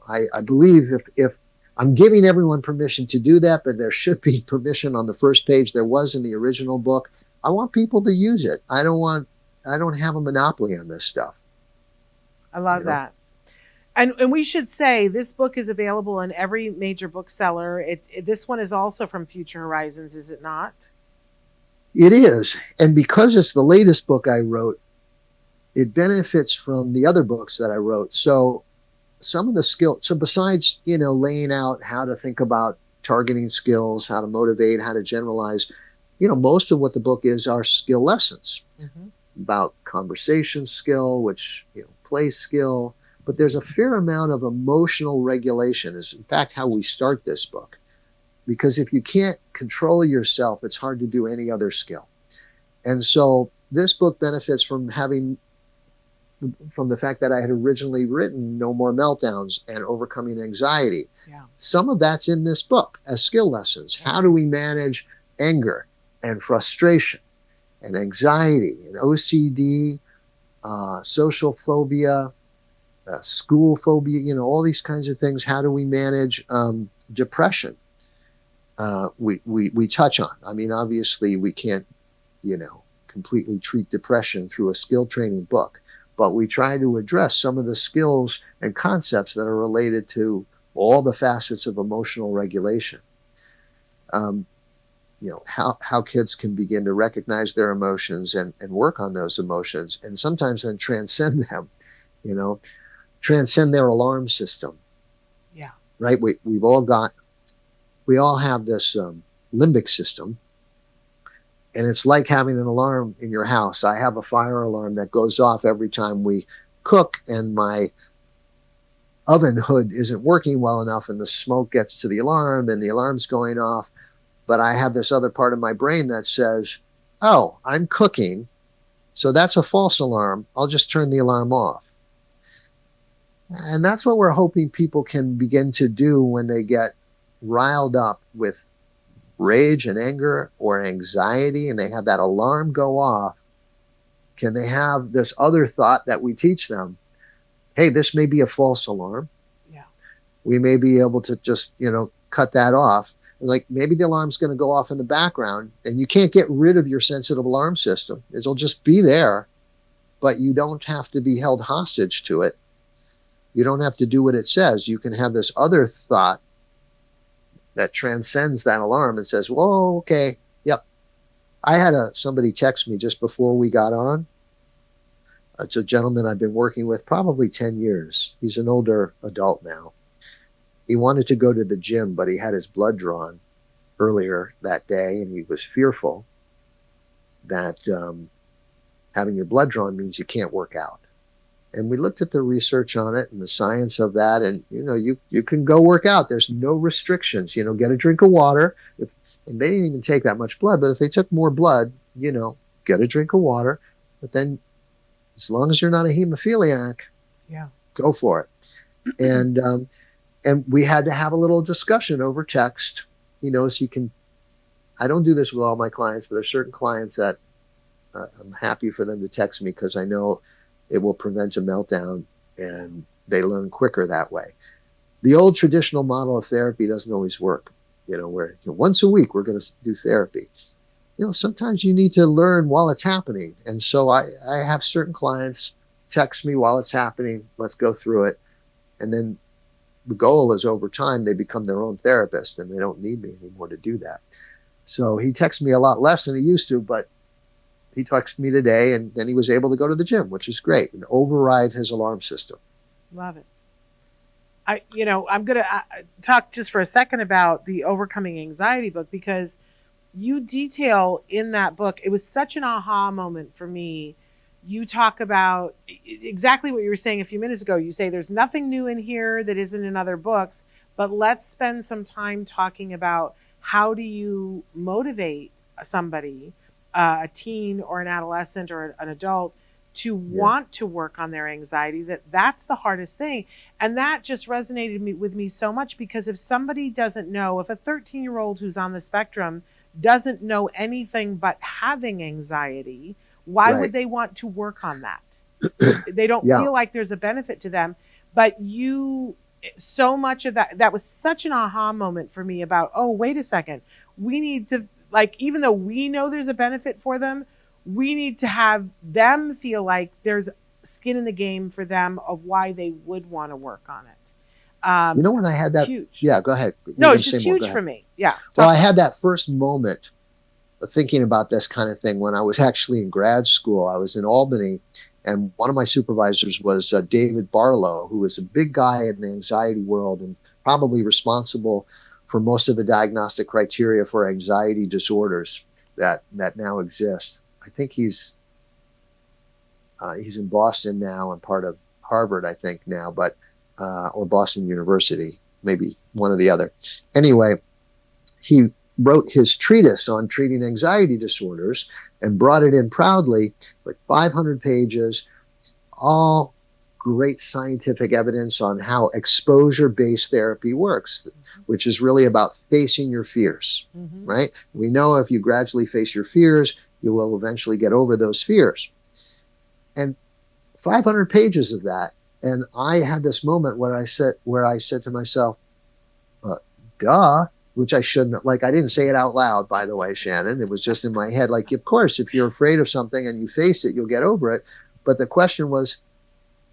Speaker 4: I believe if I'm giving everyone permission to do that, but there should be permission on the first page. There was in the original book. I want people to use it. I don't have a monopoly on this stuff.
Speaker 2: I love that. And we should say this book is available in every major bookseller. This one is also from Future Horizons, is it not?
Speaker 4: It is. And because it's the latest book I wrote, it benefits from the other books that I wrote. So some of the skills, so besides, laying out how to think about targeting skills, how to motivate, how to generalize, most of what the book is are skill lessons about conversation skill, which, play skill, But there's a fair amount of emotional regulation, is in fact how we start this book. Because if you can't control yourself, it's hard to do any other skill. And so this book benefits from the fact that I had originally written No More Meltdowns and Overcoming Anxiety.
Speaker 2: Yeah.
Speaker 4: Some of that's in this book as skill lessons. How do we manage anger and frustration and anxiety and OCD, social phobia, school phobia, all these kinds of things. How do we manage depression? We touch on. I mean, obviously we can't, completely treat depression through a skill training book, but we try to address some of the skills and concepts that are related to all the facets of emotional regulation. How kids can begin to recognize their emotions and work on those emotions, and sometimes then transcend them, transcend their alarm system.
Speaker 2: Yeah.
Speaker 4: Right. We all have this limbic system, and it's like having an alarm in your house. I have a fire alarm that goes off every time we cook, and my oven hood isn't working well enough, and the smoke gets to the alarm, and the alarm's going off. But I have this other part of my brain that says, oh, I'm cooking, so that's a false alarm. I'll just turn the alarm off. And that's what we're hoping people can begin to do when they get riled up with rage and anger or anxiety, and they have that alarm go off. Can they have this other thought that we teach them? Hey, this may be a false alarm.
Speaker 2: Yeah.
Speaker 4: We may be able to just, cut that off. Like maybe the alarm's going to go off in the background, and you can't get rid of your sensitive alarm system. It'll just be there, but you don't have to be held hostage to it. You don't have to do what it says. You can have this other thought that transcends that alarm and says, whoa, okay, yep. I had somebody text me just before we got on. It's a gentleman I've been working with probably 10 years. He's an older adult now. He wanted to go to the gym, but he had his blood drawn earlier that day, and he was fearful that having your blood drawn means you can't work out. And we looked at the research on it and the science of that, and you can go work out. There's no restrictions. Get a drink of water. And they didn't even take that much blood, but if they took more blood, get a drink of water. But then, as long as you're not a hemophiliac, go for it. And we had to have a little discussion over text, so you can. I don't do this with all my clients, but there's certain clients that I'm happy for them to text me because I know it will prevent a meltdown, and they learn quicker that way. The old traditional model of therapy doesn't always work, where once a week we're going to do therapy. Sometimes you need to learn while it's happening. And so I have certain clients text me while it's happening. Let's go through it. And then the goal is over time, they become their own therapist and they don't need me anymore to do that. So he texts me a lot less than he used to, but he texted me today, and then he was able to go to the gym, which is great, and override his alarm system.
Speaker 2: Love it. I'm going to talk just for a second about the Overcoming Anxiety book, because you detail in that book, it was such an aha moment for me. You talk about exactly what you were saying a few minutes ago. You say there's nothing new in here that isn't in other books, but let's spend some time talking about how do you motivate somebody, a teen or an adolescent or an adult, to want to work on their anxiety. That's the hardest thing. And that just resonated with me so much, because if somebody doesn't know, if a 13-year-old who's on the spectrum doesn't know anything but having anxiety, why would they want to work on that? They don't feel like there's a benefit to them. But so much of that was such an aha moment for me about, oh, wait a second. We need to, even though we know there's a benefit for them, we need to have them feel like there's skin in the game for them of why they would want to work on it.
Speaker 4: When I had that,
Speaker 2: huge.
Speaker 4: Yeah, go ahead.
Speaker 2: No, it's just huge for me. Yeah.
Speaker 4: Well, I had that first moment of thinking about this kind of thing when I was actually in grad school. I was in Albany, and one of my supervisors was David Barlow, who was a big guy in the anxiety world and probably responsible for most of the diagnostic criteria for anxiety disorders that now exist. I think he's in Boston now and part of Harvard, I think now, but or Boston University, maybe one or the other. Anyway, he wrote his treatise on treating anxiety disorders and brought it in proudly, like 500 pages, all great scientific evidence on how exposure-based therapy works, which is really about facing your fears, right? We know if you gradually face your fears, you will eventually get over those fears. And 500 pages of that. And I had this moment where I said to myself, duh, which I shouldn't, like, I didn't say it out loud, by the way, Shannon. It was just in my head. Like, of course, if you're afraid of something and you face it, you'll get over it. But the question was,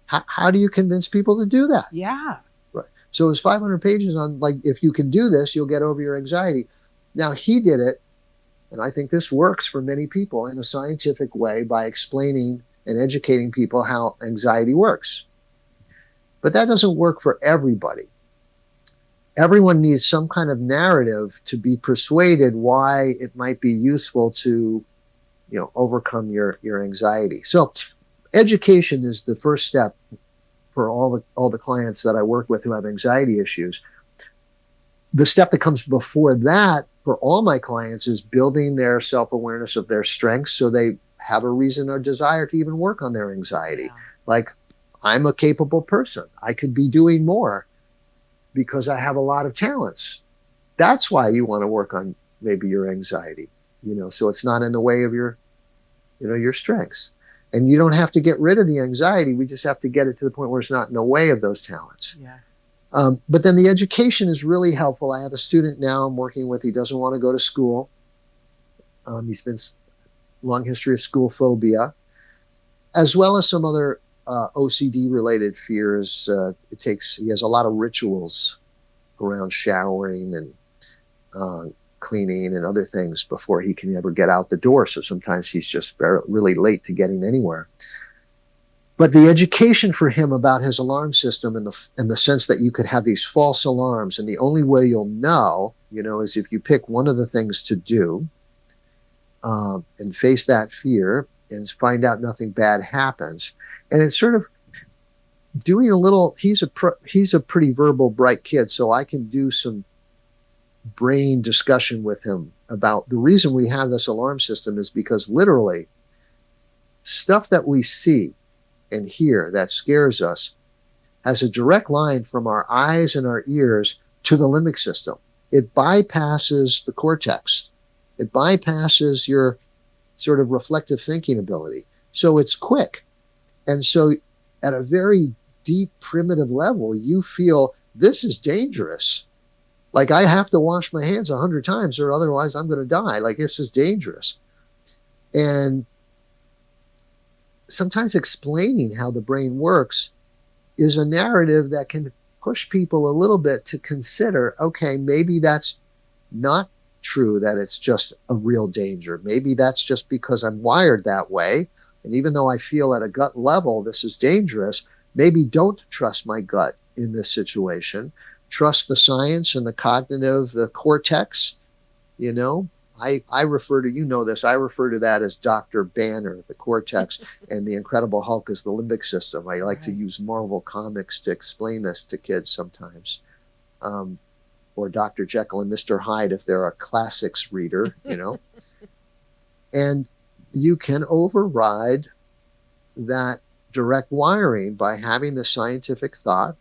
Speaker 4: how do you convince people to do that?
Speaker 2: Yeah.
Speaker 4: Right. So it was 500 pages on, like, if you can do this, you'll get over your anxiety. Now, he did it, and I think this works for many people in a scientific way by explaining and educating people how anxiety works. But that doesn't work for everybody. Everyone needs some kind of narrative to be persuaded why it might be useful to, overcome your anxiety. So education is the first step for all the clients that I work with who have anxiety issues. The step that comes before that for all my clients is building their self-awareness of their strengths so they have a reason or desire to even work on their anxiety.
Speaker 2: Yeah.
Speaker 4: Like, I'm a capable person. I could be doing more because I have a lot of talents. That's why you want to work on maybe your anxiety, so it's not in the way of your strengths. And you don't have to get rid of the anxiety. We just have to get it to the point where it's not in the way of those talents.
Speaker 2: Yeah.
Speaker 4: But then the education is really helpful. I have a student now I'm working with. He doesn't want to go to school. He's been long history of school phobia, as well as some other OCD related fears. He has a lot of rituals around showering and cleaning and other things before he can ever get out the door. So sometimes he's just really late to getting anywhere. But the education for him about his alarm system and the sense that you could have these false alarms, and the only way you'll know, is if you pick one of the things to do and face that fear and find out nothing bad happens. And it's sort of doing a little. He's a pretty verbal, bright kid, so I can do some brain discussion with him about the reason we have this alarm system is because literally stuff that we see and hear that scares us has a direct line from our eyes and our ears to the limbic system. It bypasses the cortex. It bypasses your sort of reflective thinking ability. So it's quick. And so at a very deep, primitive level, you feel this is dangerous. Like, I have to wash my hands 100 times or otherwise I'm going to die. Like, this is dangerous. And sometimes explaining how the brain works is a narrative that can push people a little bit to consider, okay, maybe that's not true, that it's just a real danger. Maybe that's just because I'm wired that way. And even though I feel at a gut level this is dangerous, maybe don't trust my gut in this situation. Trust the science and the cognitive, the cortex. I refer to, this, I refer to that as Dr. Banner, the cortex, and the Incredible Hulk is the limbic system. I like to use Marvel comics to explain this to kids sometimes. Or Dr. Jekyll and Mr. Hyde if they're a classics reader, And you can override that direct wiring by having the scientific thought,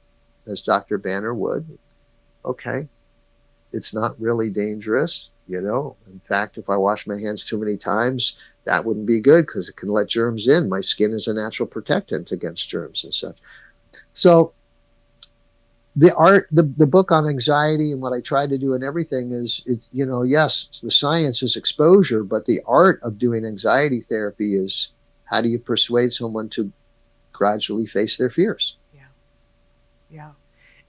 Speaker 4: as Dr. Banner would. Okay, it's not really dangerous, In fact, if I wash my hands too many times, that wouldn't be good because it can let germs in. My skin is a natural protectant against germs and such. So the book on anxiety and what I try to do and everything is, yes, the science is exposure, but the art of doing anxiety therapy is how do you persuade someone to gradually face their fears?
Speaker 2: Yeah.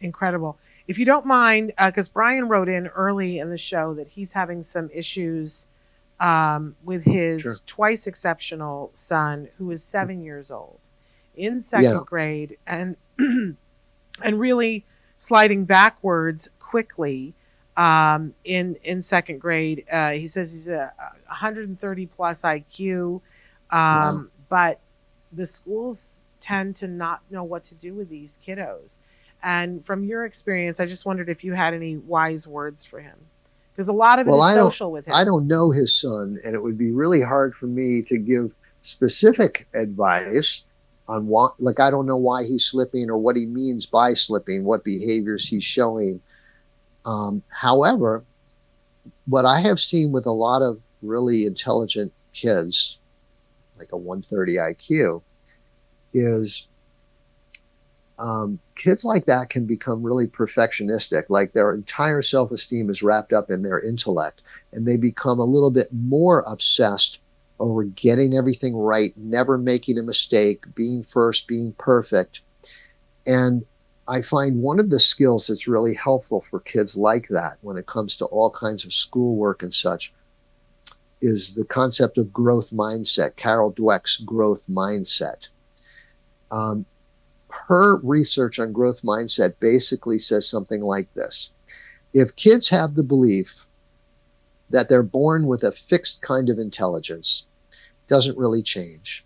Speaker 2: Incredible. If you don't mind, because Brian wrote in early in the show that he's having some issues with his twice exceptional son, who is 7 years old, in second grade, and really sliding backwards quickly in second grade. He says he's a 130 plus IQ, but the schools tend to not know what to do with these kiddos. And from your experience, I just wondered if you had any wise words for him, because a lot of it is social with him.
Speaker 4: I don't know his son, and it would be really hard for me to give specific advice on what, like, I don't know why he's slipping or what he means by slipping, what behaviors he's showing. However, what I have seen with a lot of really intelligent kids, like a 130 IQ, is kids like that can become really perfectionistic. Like their entire self-esteem is wrapped up in their intellect, and they become a little bit more obsessed over getting everything right, never making a mistake, being first, being perfect. And I find one of the skills that's really helpful for kids like that when it comes to all kinds of schoolwork and such is the concept of growth mindset, Carol Dweck's growth mindset. Her research on growth mindset basically says something like this. If kids have the belief that they're born with a fixed kind of intelligence, doesn't really change,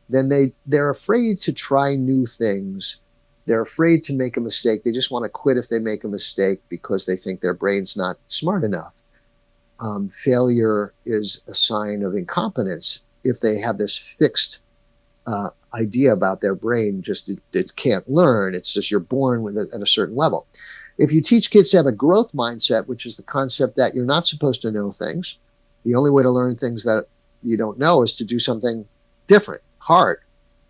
Speaker 4: then they're afraid to try new things. They're afraid to make a mistake. They just want to quit if they make a mistake because they think their brain's not smart enough. Failure is a sign of incompetence if they have this fixed idea about their brain, just it can't learn. It's just you're born at a certain level. If you teach kids to have a growth mindset, which is the concept that you're not supposed to know things, the only way to learn things that you don't know is to do something different, hard,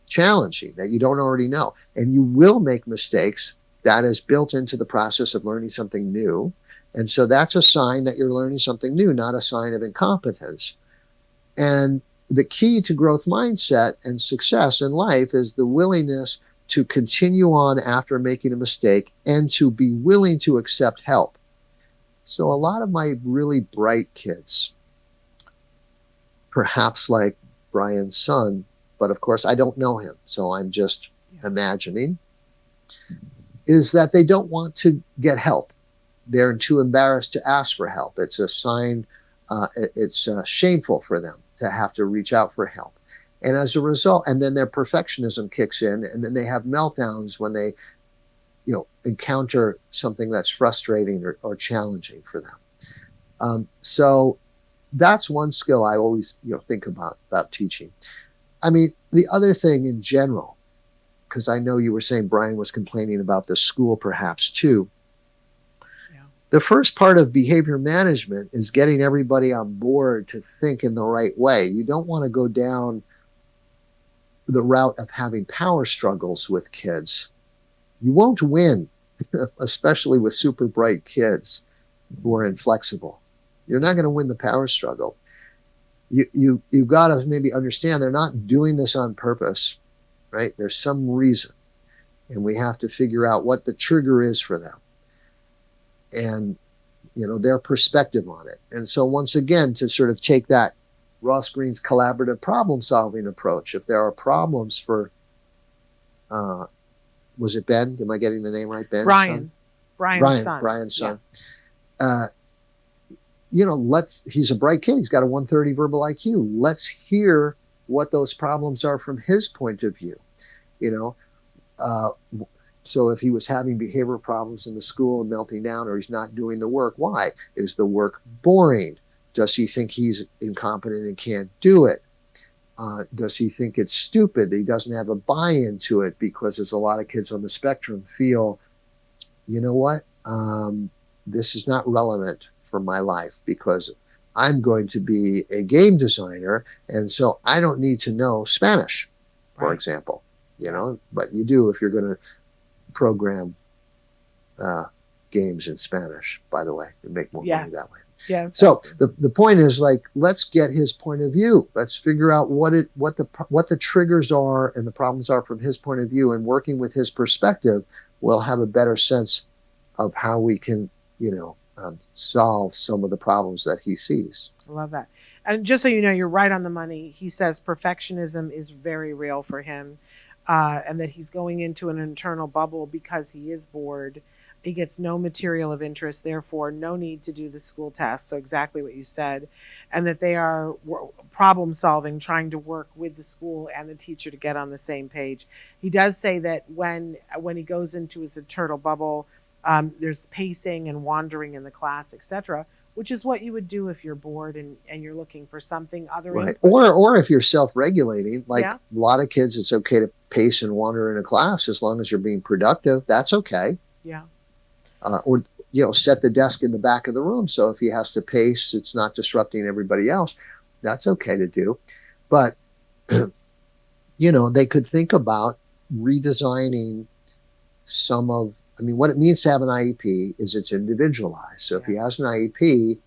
Speaker 4: challenging, that you don't already know. And you will make mistakes. That is built into the process of learning something new. And so that's a sign that you're learning something new, not a sign of incompetence. And the key to growth mindset and success in life is the willingness to continue on after making a mistake and to be willing to accept help. So a lot of my really bright kids, perhaps like Brian's son, but of course I don't know him, so I'm just imagining, is that they don't want to get help. They're too embarrassed to ask for help. It's a sign, it's shameful for them to have to reach out for help. And as a result, and then their perfectionism kicks in, and then they have meltdowns when they, encounter something that's frustrating or challenging for them. So that's one skill I always, think about teaching. I mean, the other thing in general, because I know you were saying Brian was complaining about the school perhaps too. The first part of behavior management is getting everybody on board to think in the right way. You don't want to go down the route of having power struggles with kids. You won't win, especially with super bright kids who are inflexible. You're not going to win the power struggle. You've got to maybe understand they're not doing this on purpose, right? There's some reason, and we have to figure out what the trigger is for them. And, their perspective on it. And so once again, to sort of take that Ross Greene's collaborative problem solving approach, if there are problems for, was it Ben? Am I getting the name right? Ben?
Speaker 2: Brian's son.
Speaker 4: Brian's son. He's a bright kid. He's got a 130 verbal IQ. Let's hear what those problems are from his point of view. So if he was having behavioral problems in the school and melting down, or he's not doing the work, why? Is the work boring? Does he think he's incompetent and can't do it? Does he think it's stupid that he doesn't have a buy-in to it? Because there's a lot of kids on the spectrum feel, this is not relevant for my life because I'm going to be a game designer, and so I don't need to know Spanish, for example. But you do if you're going to program games in Spanish, by the way, and make more money that way.
Speaker 2: Yes.
Speaker 4: So the point is, let's get his point of view. Let's figure out what the triggers are and the problems are from his point of view, and working with his perspective, we'll have a better sense of how we can, solve some of the problems that he sees.
Speaker 2: I love that. And just so you know, you're right on the money. He says perfectionism is very real for him. And that he's going into an internal bubble because he is bored. He gets no material of interest, therefore no need to do the school tasks. So exactly what you said, and that they are problem solving, trying to work with the school and the teacher to get on the same page. He does say that when he goes into his internal bubble, there's pacing and wandering in the class, etc., which is what you would do if you're bored and you're looking for something other.
Speaker 4: Right. Or if you're self-regulating, like
Speaker 2: Yeah.
Speaker 4: a lot of kids, it's okay to pace and wander in a class as long as you're being productive. That's okay.
Speaker 2: Yeah.
Speaker 4: Or, set the desk in the back of the room. So if he has to pace, it's not disrupting everybody else. That's okay to do. But, they could think about redesigning what it means to have an IEP is it's individualized. So if he has an IEP,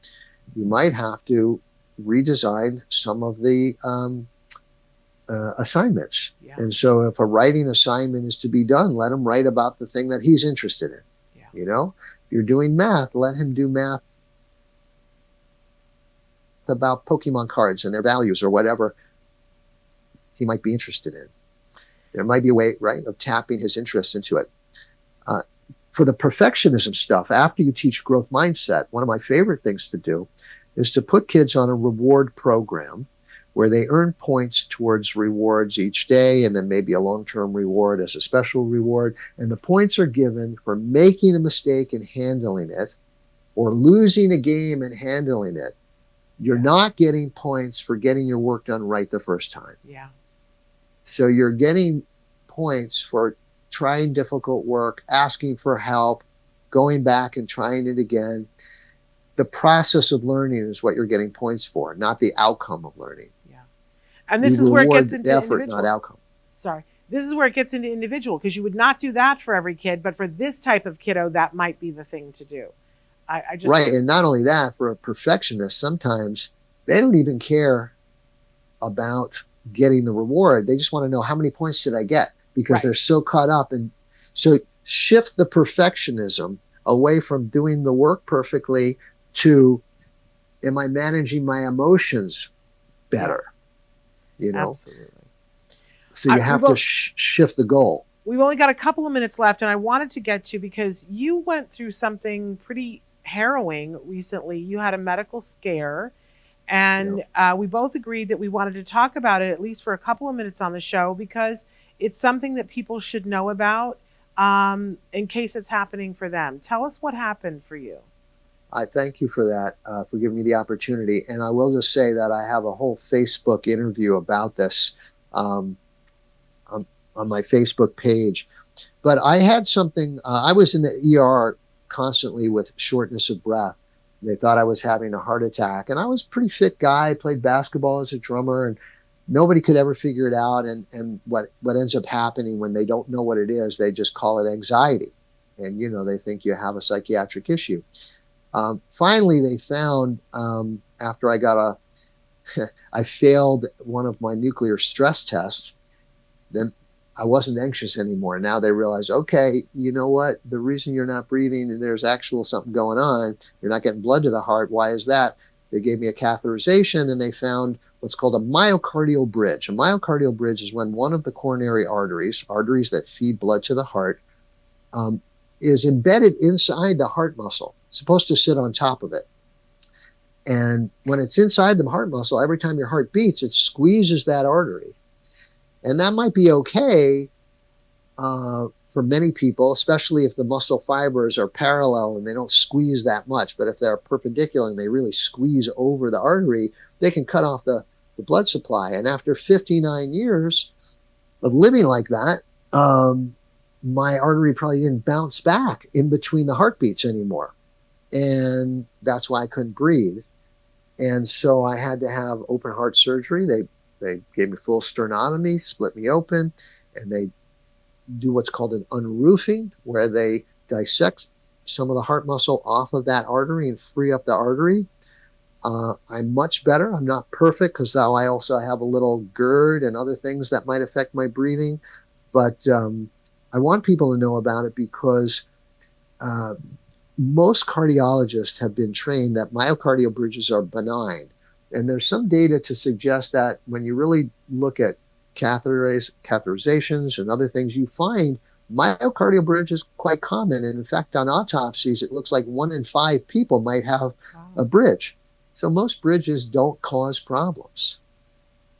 Speaker 4: you might have to redesign some of the assignments.
Speaker 2: Yeah.
Speaker 4: And so if a writing assignment is to be done, let him write about the thing that he's interested in.
Speaker 2: Yeah.
Speaker 4: If you're doing math, let him do math about Pokemon cards and their values or whatever he might be interested in. There might be a way, right, of tapping his interest into it. For the perfectionism stuff, after you teach growth mindset, one of my favorite things to do is to put kids on a reward program where they earn points towards rewards each day, and then maybe a long-term reward as a special reward. And the points are given for making a mistake and handling it, or losing a game and handling it. You're not getting points for getting your work done right the first time.
Speaker 2: Yeah.
Speaker 4: So you're getting points for trying difficult work, asking for help, going back and trying it again. The process of learning is what you're getting points for, not the outcome of learning.
Speaker 2: Yeah. And this is where it gets into
Speaker 4: effort,
Speaker 2: individual.
Speaker 4: not outcome.
Speaker 2: Sorry. This is where it gets into individual, because you would not do that for every kid, but for this type of kiddo, that might be the thing to do. I just
Speaker 4: Right. And not only that, for a perfectionist, sometimes they don't even care about getting the reward. They just want to know, how many points did I get? Because they're so caught up. And so shift the perfectionism away from doing the work perfectly to, am I managing my emotions better?
Speaker 2: Absolutely.
Speaker 4: So you have to shift the goal.
Speaker 2: We've only got a couple of minutes left, and I wanted to get to, because you went through something pretty harrowing recently. You had a medical scare, and we both agreed that we wanted to talk about it at least for a couple of minutes on the show, because it's something that people should know about in case it's happening for them. Tell us what happened for you.
Speaker 4: I thank you for that, for giving me the opportunity. And I will just say that I have a whole Facebook interview about this on my Facebook page. But I had something, I was in the ER constantly with shortness of breath. They thought I was having a heart attack. And I was a pretty fit guy, played basketball as a drummer, and nobody could ever figure it out. And what ends up happening when they don't know what it is, they just call it anxiety. And, they think you have a psychiatric issue. Finally, they found, after I failed one of my nuclear stress tests, then I wasn't anxious anymore. Now they realize, okay, you know what? The reason you're not breathing and there's something going on, you're not getting blood to the heart. Why is that? They gave me a catheterization, and they found what's called a myocardial bridge. A myocardial bridge is when one of the coronary arteries that feed blood to the heart, is embedded inside the heart muscle. It's supposed to sit on top of it. And when it's inside the heart muscle, every time your heart beats, it squeezes that artery. And that might be okay for many people, especially if the muscle fibers are parallel and they don't squeeze that much. But if they're perpendicular and they really squeeze over the artery, they can cut off the blood supply. And after 59 years of living like that, my artery probably didn't bounce back in between the heartbeats anymore. And that's why I couldn't breathe. And so I had to have open heart surgery. They gave me full sternotomy, split me open, and they do what's called an unroofing, where they dissect some of the heart muscle off of that artery and free up the artery. I'm much better. I'm not perfect, because now I also have a little GERD and other things that might affect my breathing. But I want people to know about it, because most cardiologists have been trained that myocardial bridges are benign. And there's some data to suggest that when you really look at catheterizations and other things, you find Myocardial bridge is quite common. And in fact, on autopsies, it looks like 1 in 5 people might have a bridge. So most bridges don't cause problems.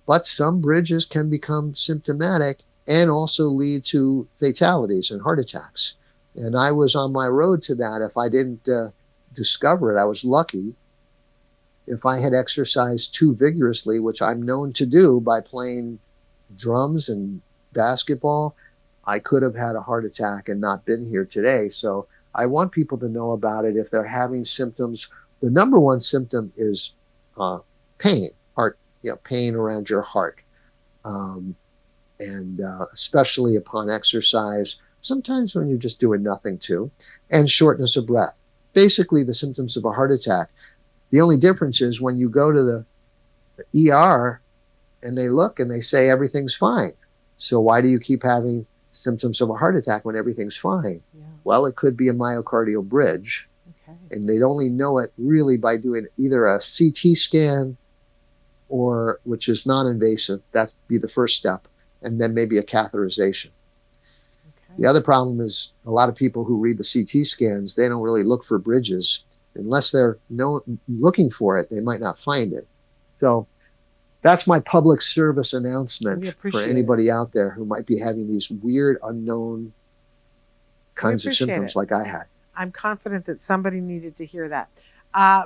Speaker 4: But some bridges can become symptomatic and also lead to fatalities and heart attacks. And I was on my road to that. If I didn't discover it, I was lucky. If I had exercised too vigorously, which I'm known to do by playing drums and basketball, I could have had a heart attack and not been here today. So I want people to know about it if they're having symptoms. The number one symptom is pain, pain around your heart. And especially upon exercise, sometimes when you're just doing nothing too, and shortness of breath. Basically the symptoms of a heart attack. The only difference is when you go to the ER and they look and they say everything's fine. So why do you keep having symptoms of a heart attack when everything's fine? Yeah. Well, it could be a myocardial bridge. Okay. And they'd only know it really by doing either a CT scan or, which is non-invasive, that'd be the first step, and then maybe a catheterization. Okay. The other problem is a lot of people who read the CT scans, they don't really look for bridges. Unless they're looking for it, they might not find it. So that's my public service announcement for anybody out there who might be having these weird, unknown kinds of symptoms like I had.
Speaker 2: I'm confident that somebody needed to hear that.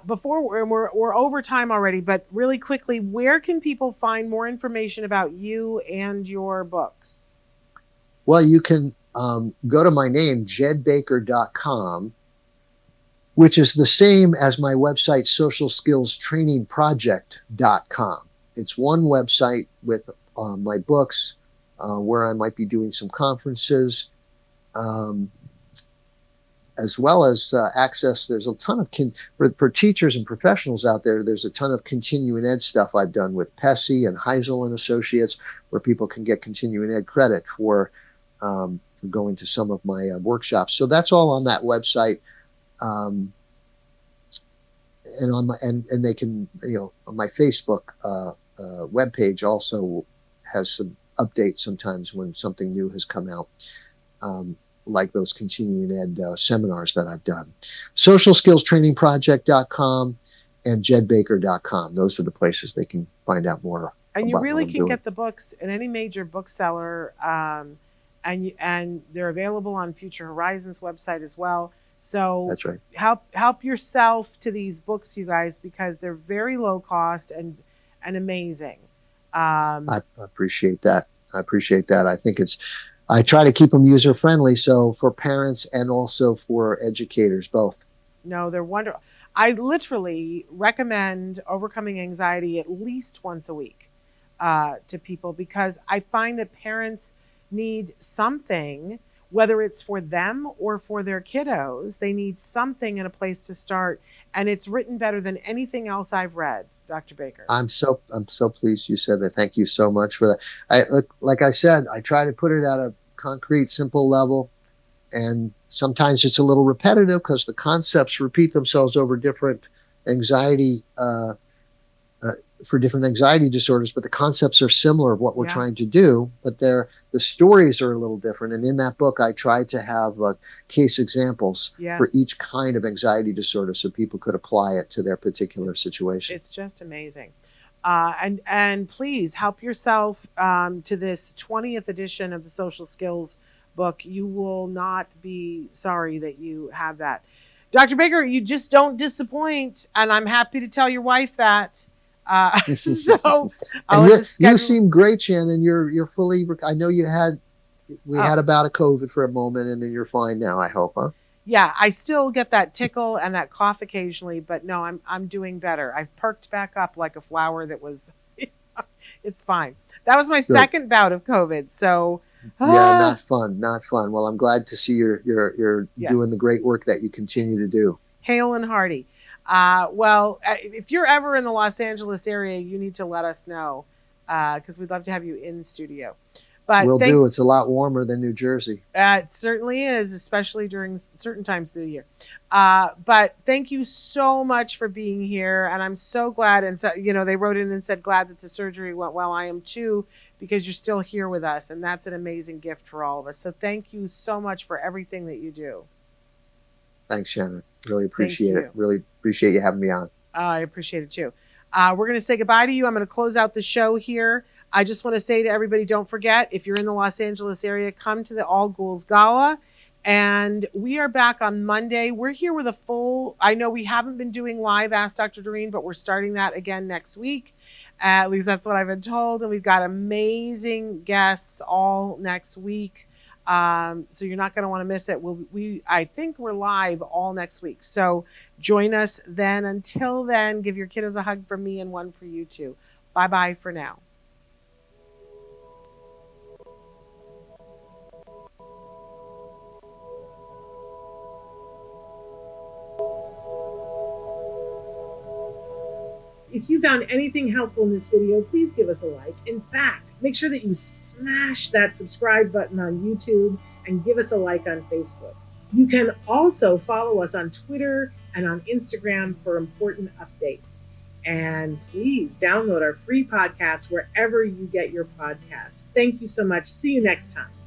Speaker 2: Before we're over time already, but really quickly, where can people find more information about you and your books?
Speaker 4: Well, you can go to my name, jedbaker.com, which is the same as my website, socialskillstrainingproject.com. It's one website with my books, where I might be doing some conferences, as well as access. There's a ton of, for teachers and professionals out there, there's a ton of continuing ed stuff I've done with Pesci and Heisel and Associates, where people can get continuing ed credit for going to some of my workshops. So that's all on that website. And on my and they can, on my Facebook webpage also has some updates sometimes when something new has come out, like those continuing ed seminars that I've done. Socialskillstrainingproject.com and jedbaker.com. Those are the places they can find out more.
Speaker 2: And you really can get the books in any major bookseller, and they're available on Future Horizons website as well. So
Speaker 4: that's right.
Speaker 2: Help yourself to these books, you guys, because they're very low cost and amazing.
Speaker 4: I appreciate that. I think I try to keep them user friendly, so for parents and also for educators, both.
Speaker 2: No, they're wonderful. I literally recommend Overcoming Anxiety at least once a week to people, because I find that parents need something. Whether it's for them or for their kiddos, they need something and a place to start. And it's written better than anything else I've read, Dr. Baker.
Speaker 4: I'm so pleased you said that. Thank you so much for that. Like I said, I try to put it at a concrete, simple level. And sometimes it's a little repetitive because the concepts repeat themselves over different anxiety, for different anxiety disorders, but the concepts are similar of what we're trying to do, but the stories are a little different. And in that book, I tried to have case examples for each kind of anxiety disorder so people could apply it to their particular situation.
Speaker 2: It's just amazing. And please help yourself to this 20th edition of the Social Skills book. You will not be sorry that you have that. Dr. Baker, you just don't disappoint. And I'm happy to tell your wife that. So
Speaker 4: you seem great, Shannon. You're fully. I know we had about a COVID for a moment, and then you're fine now. I hope, huh?
Speaker 2: Yeah, I still get that tickle and that cough occasionally, but no, I'm doing better. I've perked back up like a flower that was. It's fine. That was my second bout of COVID. So
Speaker 4: not fun. Well, I'm glad to see you're doing the great work that you continue to do.
Speaker 2: Hail and hearty. Well, if you're ever in the Los Angeles area, you need to let us know, because we'd love to have you in studio. But
Speaker 4: we'll do. It's a lot warmer than New Jersey.
Speaker 2: It certainly is, especially during certain times of the year. But thank you so much for being here. And I'm so glad. And so, they wrote in and said, glad that the surgery went well. I am too. because you're still here with us. And that's an amazing gift for all of us. So thank you so much for everything that you do.
Speaker 4: Thanks, Shannon. Really appreciate
Speaker 2: you.
Speaker 4: it. Really appreciate you having me on.
Speaker 2: I appreciate it too. We're going to say goodbye to you. I'm going to close out the show here. I just want to say to everybody, don't forget, if you're in the Los Angeles area, come to the All Ghouls Gala. And we are back on Monday. We're here with a full, I know we haven't been doing live Ask Dr. Doreen, but we're starting that again next week. At least that's what I've been told. And we've got amazing guests all next week. So you're not going to want to miss it. I think we're live all next week. So join us then. Until then, give your kiddos a hug from me and one for you too. Bye-bye for now. If you found anything helpful in this video, please give us a like. In fact, make sure that you smash that subscribe button on YouTube and give us a like on Facebook. You can also follow us on Twitter and on Instagram for important updates. And please download our free podcast wherever you get your podcasts. Thank you so much. See you next time.